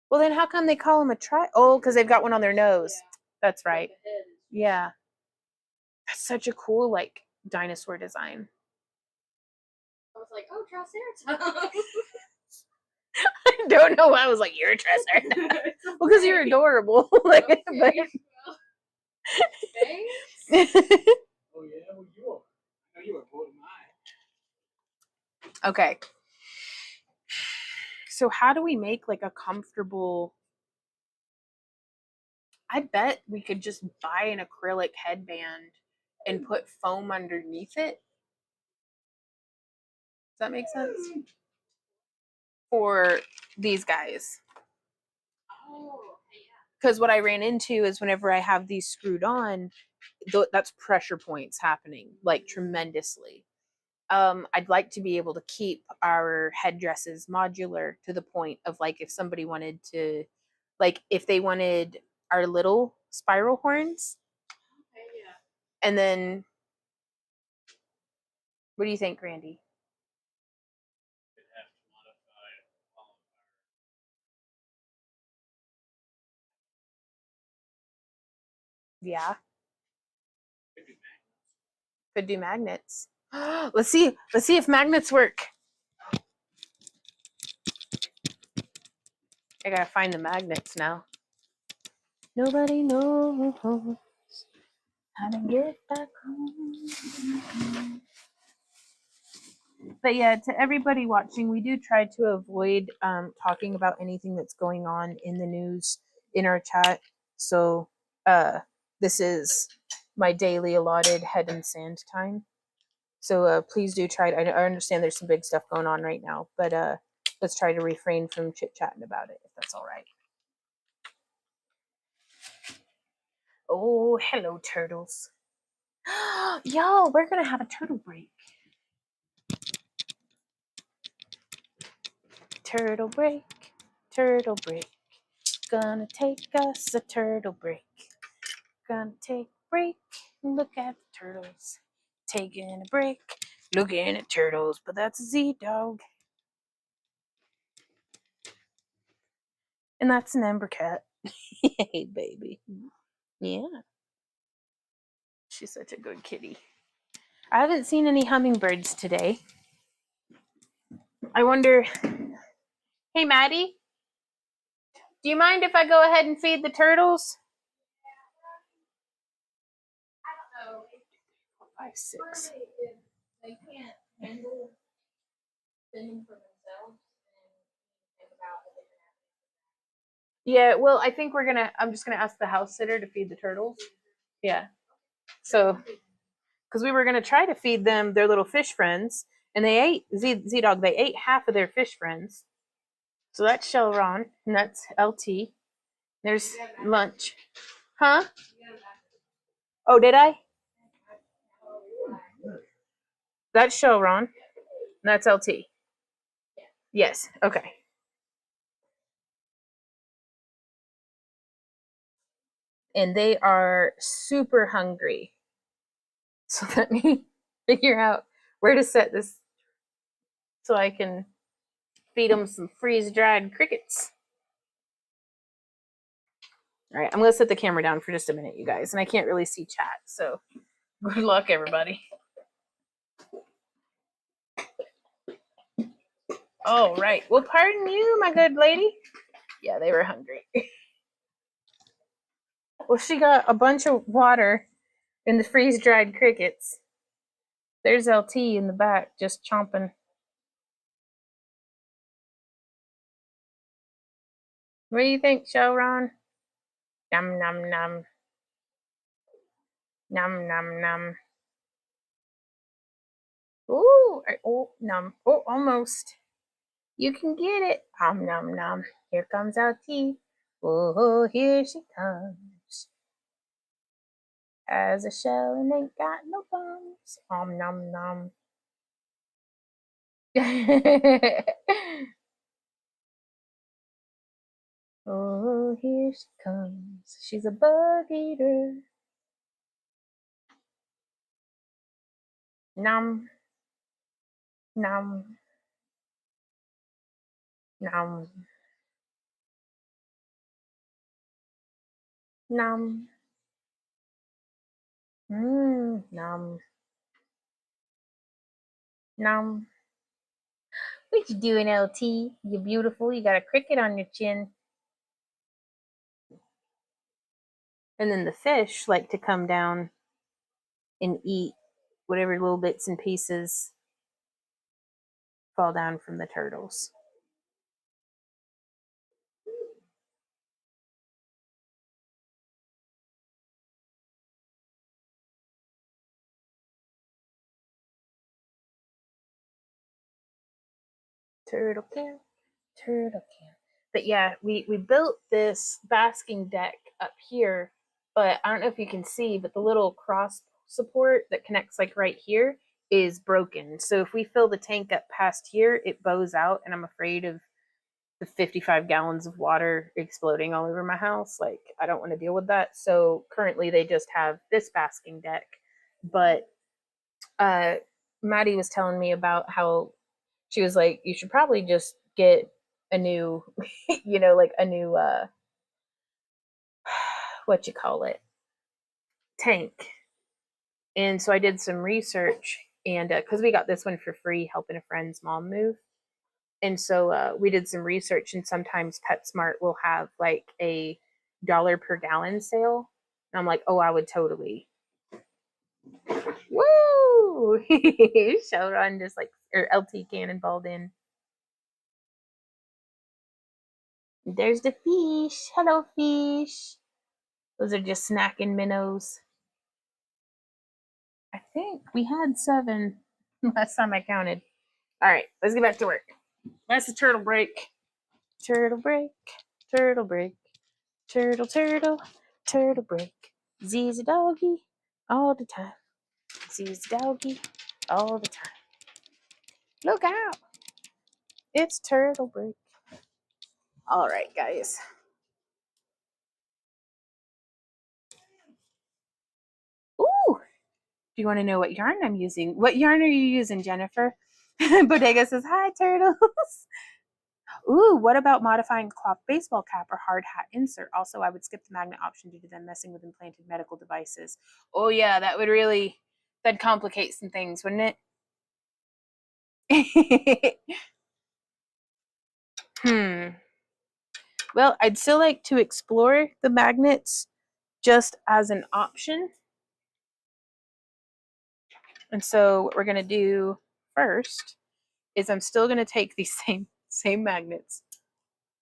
Well, then how come they call them a Oh, because they've got one on their nose. Yeah. That's right. Yeah. That's such a cool, like, dinosaur design. I was like, oh, triceratops. I don't know why I was like, you're a triceratops. Well, because you're adorable. Like, okay. Well, thanks. Oh, yeah? Well, you are. I know you are both of mine. Okay. So how do we make like a comfortable... I bet we could just buy an acrylic headband and put foam underneath it. Does that make sense? For these guys. Oh, yeah. Because what I ran into is whenever I have these screwed on, that's pressure points happening like tremendously. I'd like to be able to keep our headdresses modular to the point of like if somebody wanted to, like if they wanted our little spiral horns, Okay, yeah. and then what do you think, Randy? Could have to modify all of our. Yeah, Could do magnets. could do magnets. Let's see if magnets work. I gotta find the magnets now. Nobody knows how to get back home. But yeah, to everybody watching, we do try to avoid talking about anything that's going on in the news in our chat. So this is my daily allotted head and sand time. So please do try. I understand there's some big stuff going on right now, but let's try to refrain from chit chatting about it if that's all right. Oh, hello, turtles. Yo, we're gonna have a turtle break. Turtle break, turtle break. Gonna take us a turtle break. Gonna take a break and look at the turtles. Taking a break, looking at turtles, but that's a Z-Dog. And that's an Ember Cat. Hey, baby. Yeah. She's such a good kitty. I haven't seen any hummingbirds today. I wonder. Hey, Maddie, do you mind if I go ahead and feed the turtles? I don't know. 5, 6. If they can't handle spending for themselves, and think about a different avenue. Yeah, well, I think I'm just gonna ask the house sitter to feed the turtles. Yeah. So, because we were gonna try to feed them their little fish friends, and they ate Z-Dog. They ate half of their fish friends. So that's Shelron, and that's LT. There's lunch. Huh? Oh, did I? That's Shelron. And that's LT. Yes. Okay. And they are super hungry. So let me figure out where to set this so I can feed them some freeze-dried crickets. All right, I'm going to set the camera down for just a minute, you guys. And I can't really see chat, so good luck, everybody. All right. Well, pardon you, my good lady. Yeah, they were hungry. Well, she got a bunch of water in the freeze-dried crickets. There's LT in the back just chomping. What do you think, Showron? Num, num, num. Num, num, num. Ooh, oh, num. Oh, almost. You can get it. Num, num. Here comes LT. Oh, here she comes. Has a shell and ain't got no bones. Num, num. Oh, here she comes. She's a bug eater. Num, num, num, num. Num, num. What you doing, LT? You beautiful. You got a cricket on your chin. And then the fish like to come down and eat whatever little bits and pieces fall down from the turtles. Turtle can, turtle can. But yeah, we built this basking deck up here, but I don't know if you can see, but the little cross support that connects like right here is broken. So if we fill the tank up past here, it bows out, and I'm afraid of the 55 gallons of water exploding all over my house. Like, I don't want to deal with that. So currently they just have this basking deck. But uh, Maddie was telling me about how she was like, you should probably just get a new, like a new, what you call it, tank. And so I did some research, and because we got this one for free helping a friend's mom move. And so we did some research, and sometimes PetSmart will have like a dollar per gallon sale. And I'm like, oh, I would totally. Woo! Showrun just like, or LT cannonballed in. There's the fish. Hello, fish. Those are just snacking minnows. I think we had 7 last time I counted. All right, let's get back to work. That's the turtle break. Turtle break. Turtle break. Turtle, turtle, turtle break. Z's a doggy all the time. Z's a doggy all the time. Look out! It's turtle break. All right, guys. Ooh! Do you want to know what yarn I'm using? What yarn are you using, Jennifer? Bodega says, hi, turtles. Ooh, what about modifying cloth baseball cap or hard hat insert? Also, I would skip the magnet option due to them messing with implanted medical devices. Oh, yeah, that'd complicate some things, wouldn't it? Well, I'd still like to explore the magnets just as an option. And so what we're going to do first is I'm still going to take these same magnets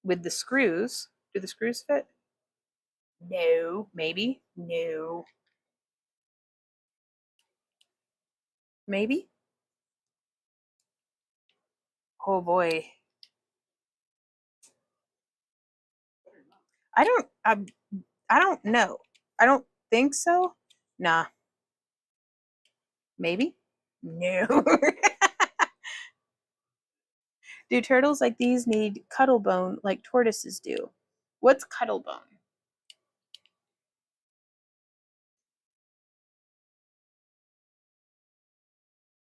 with the screws. Do the screws fit? No, maybe. No. Maybe. Oh boy. I don't know. I don't think so. Nah. Maybe. No. Do turtles like these need cuddle bone like tortoises do? What's cuddle bone?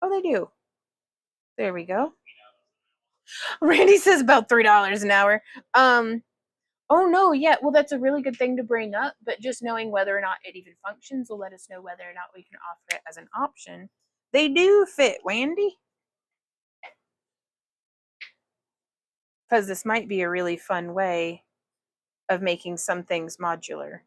Oh, they do. There we go. Randy says about $3 an hour. Oh no, yeah. Well, that's a really good thing to bring up, but just knowing whether or not it even functions will let us know whether or not we can offer it as an option. They do fit, Wandy. Because this might be a really fun way of making some things modular.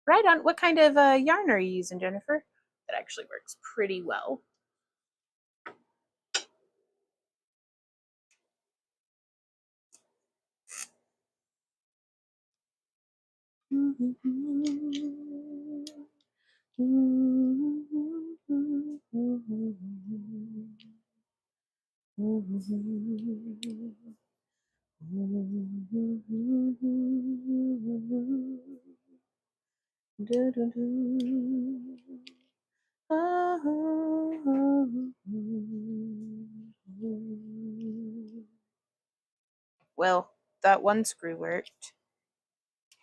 Right on. What kind of yarn are you using, Jennifer? That actually works pretty well. Well, that one screw worked.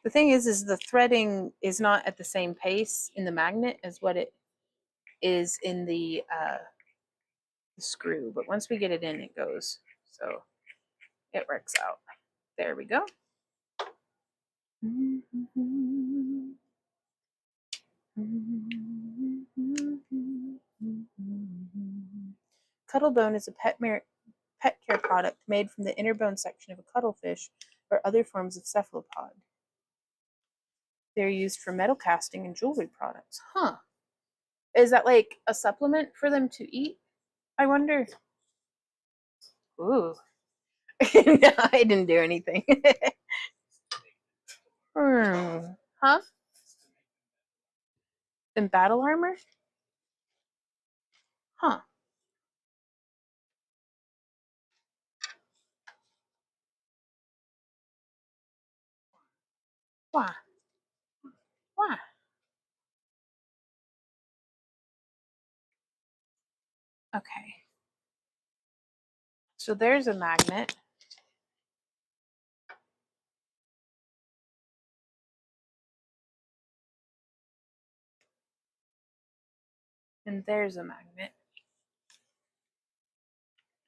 The thing is the threading is not at the same pace in the magnet as what it is in the screw. But once we get it in, it goes. So it works out. There we go. Cuttlebone is a pet care product made from the inner bone section of a cuttlefish or other forms of cephalopod. They're used for metal casting and jewelry products. Huh. Is that like a supplement for them to eat? I wonder. Ooh. No, I didn't do anything. Huh? In battle armor? Huh. Why? Why? Okay. So there's a magnet. And there's a magnet.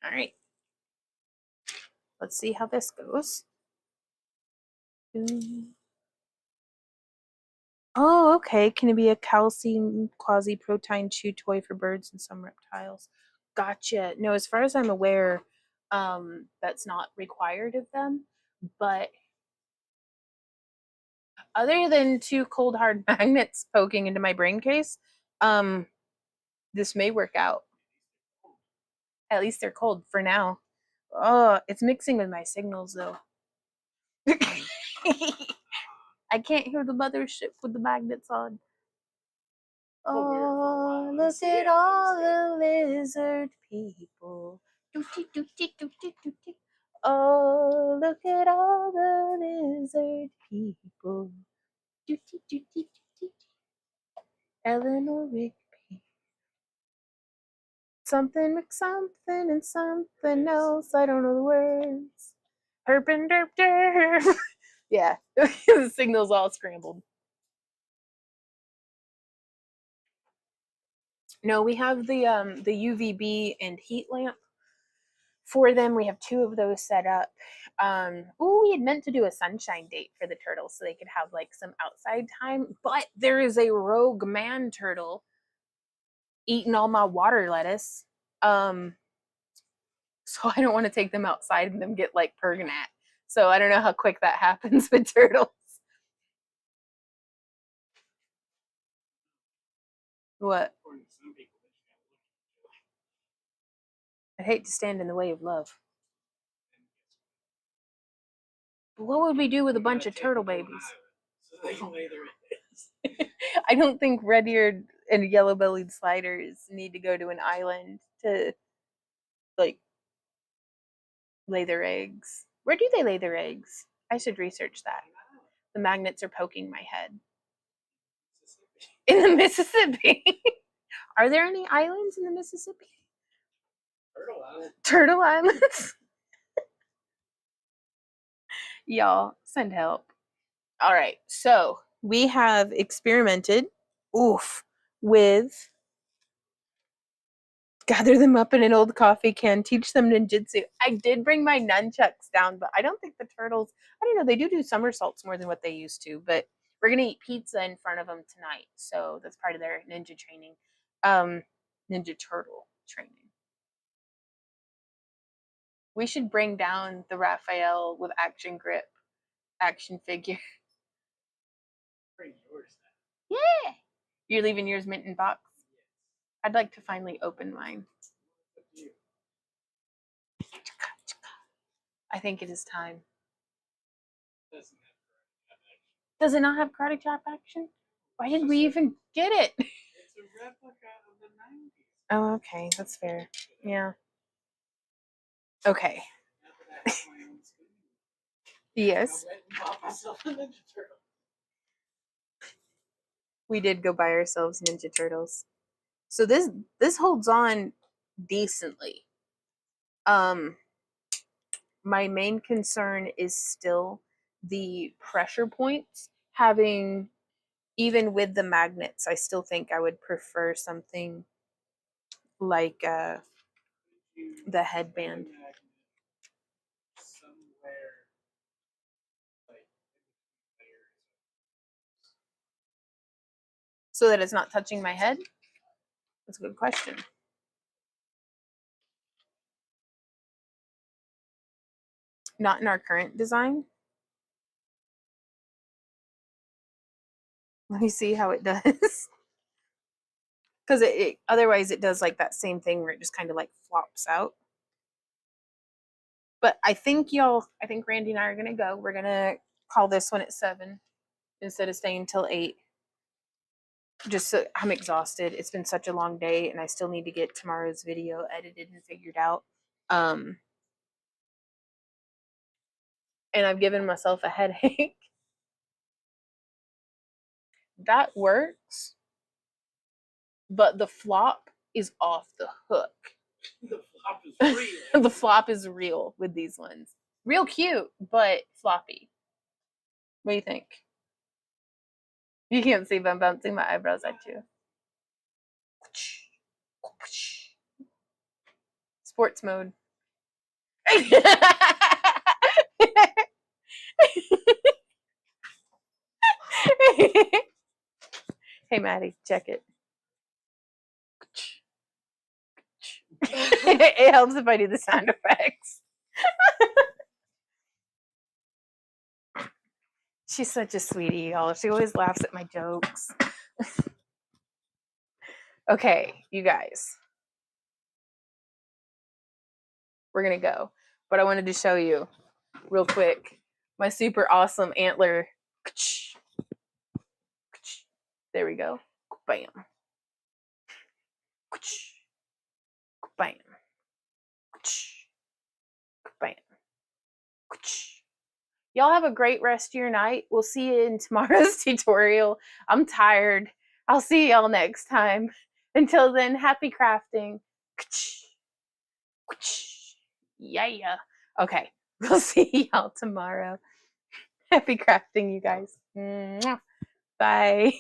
All right. Let's see how this goes. Oh, okay. Can it be a calcium quasi-protein chew toy for birds and some reptiles? Gotcha. No, as far as I'm aware, that's not required of them. But other than two cold hard magnets poking into my brain case, this may work out. At least they're cold for now. Oh, it's mixing with my signals though. I can't hear the mothership with the magnets on. Oh, look at all the lizard people. Oh, look at all the lizard people. Eleanor Rigby. Something with something and something else. I don't know the words. Herp and derp derp. Yeah, the signal's all scrambled. No, we have the UVB and heat lamp for them. We have two of those set up. We had meant to do a sunshine date for the turtles so they could have like some outside time, but there is a rogue man turtle eating all my water lettuce. So I don't want to take them outside and them get like pergonat. So I don't know how quick that happens with turtles. What? I'd hate to stand in the way of love. But what would we do with a bunch of turtle babies? So they can lay their eggs. I don't think red-eared and yellow-bellied sliders need to go to an island to like lay their eggs. Where do they lay their eggs? I should research that. The magnets are poking my head. In the Mississippi. Are there any islands in the Mississippi? Turtle Island. Turtle Islands? Y'all, send help. All right, so we have experimented, with gather them up in an old coffee can, teach them ninjutsu. I did bring my nunchucks down, but I don't think the turtles, I don't know, they do somersaults more than what they used to, but we're going to eat pizza in front of them tonight. So that's part of their ninja training, ninja turtle training. We should bring down the Raphael with action grip action figure. Bring yours Yeah. You're leaving yours mint in box? I'd like to finally open mine. I think it is time. Does it not have karate chop action? Why did we even get it? It's a replica of the 90s. Oh, okay. That's fair. Yeah. Okay. Yes. We did go buy ourselves Ninja Turtles. So this holds on decently. My main concern is still the pressure points. Having, even with the magnets, I still think I would prefer something like the headband. So that it's not touching my head? That's a good question. Not in our current design. Let me see how it does. Because otherwise it does like that same thing where it just kind of like flops out. But I think Randy and I are going to go. We're going to call this one at 7 instead of staying till 8. Just so I'm exhausted. It's been such a long day and I still need to get tomorrow's video edited and figured out. And I've given myself a headache. that works, but the flop is off the hook. The flop is real. The flop is real with these ones. Real cute, but floppy. What do you think? You can't see, but I'm bouncing my eyebrows at you. Sports mode. Hey, Maddie, check it. It helps if I do the sound effects. She's such a sweetie, y'all. She always laughs at my jokes. Okay, you guys. We're going to go. But I wanted to show you real quick my super awesome antler. There we go. Bam. Bam. Bam. Y'all have a great rest of your night. We'll see you in tomorrow's tutorial. I'm tired. I'll see y'all next time. Until then, happy crafting. Yeah. Okay. We'll see y'all tomorrow. Happy crafting, you guys. Bye.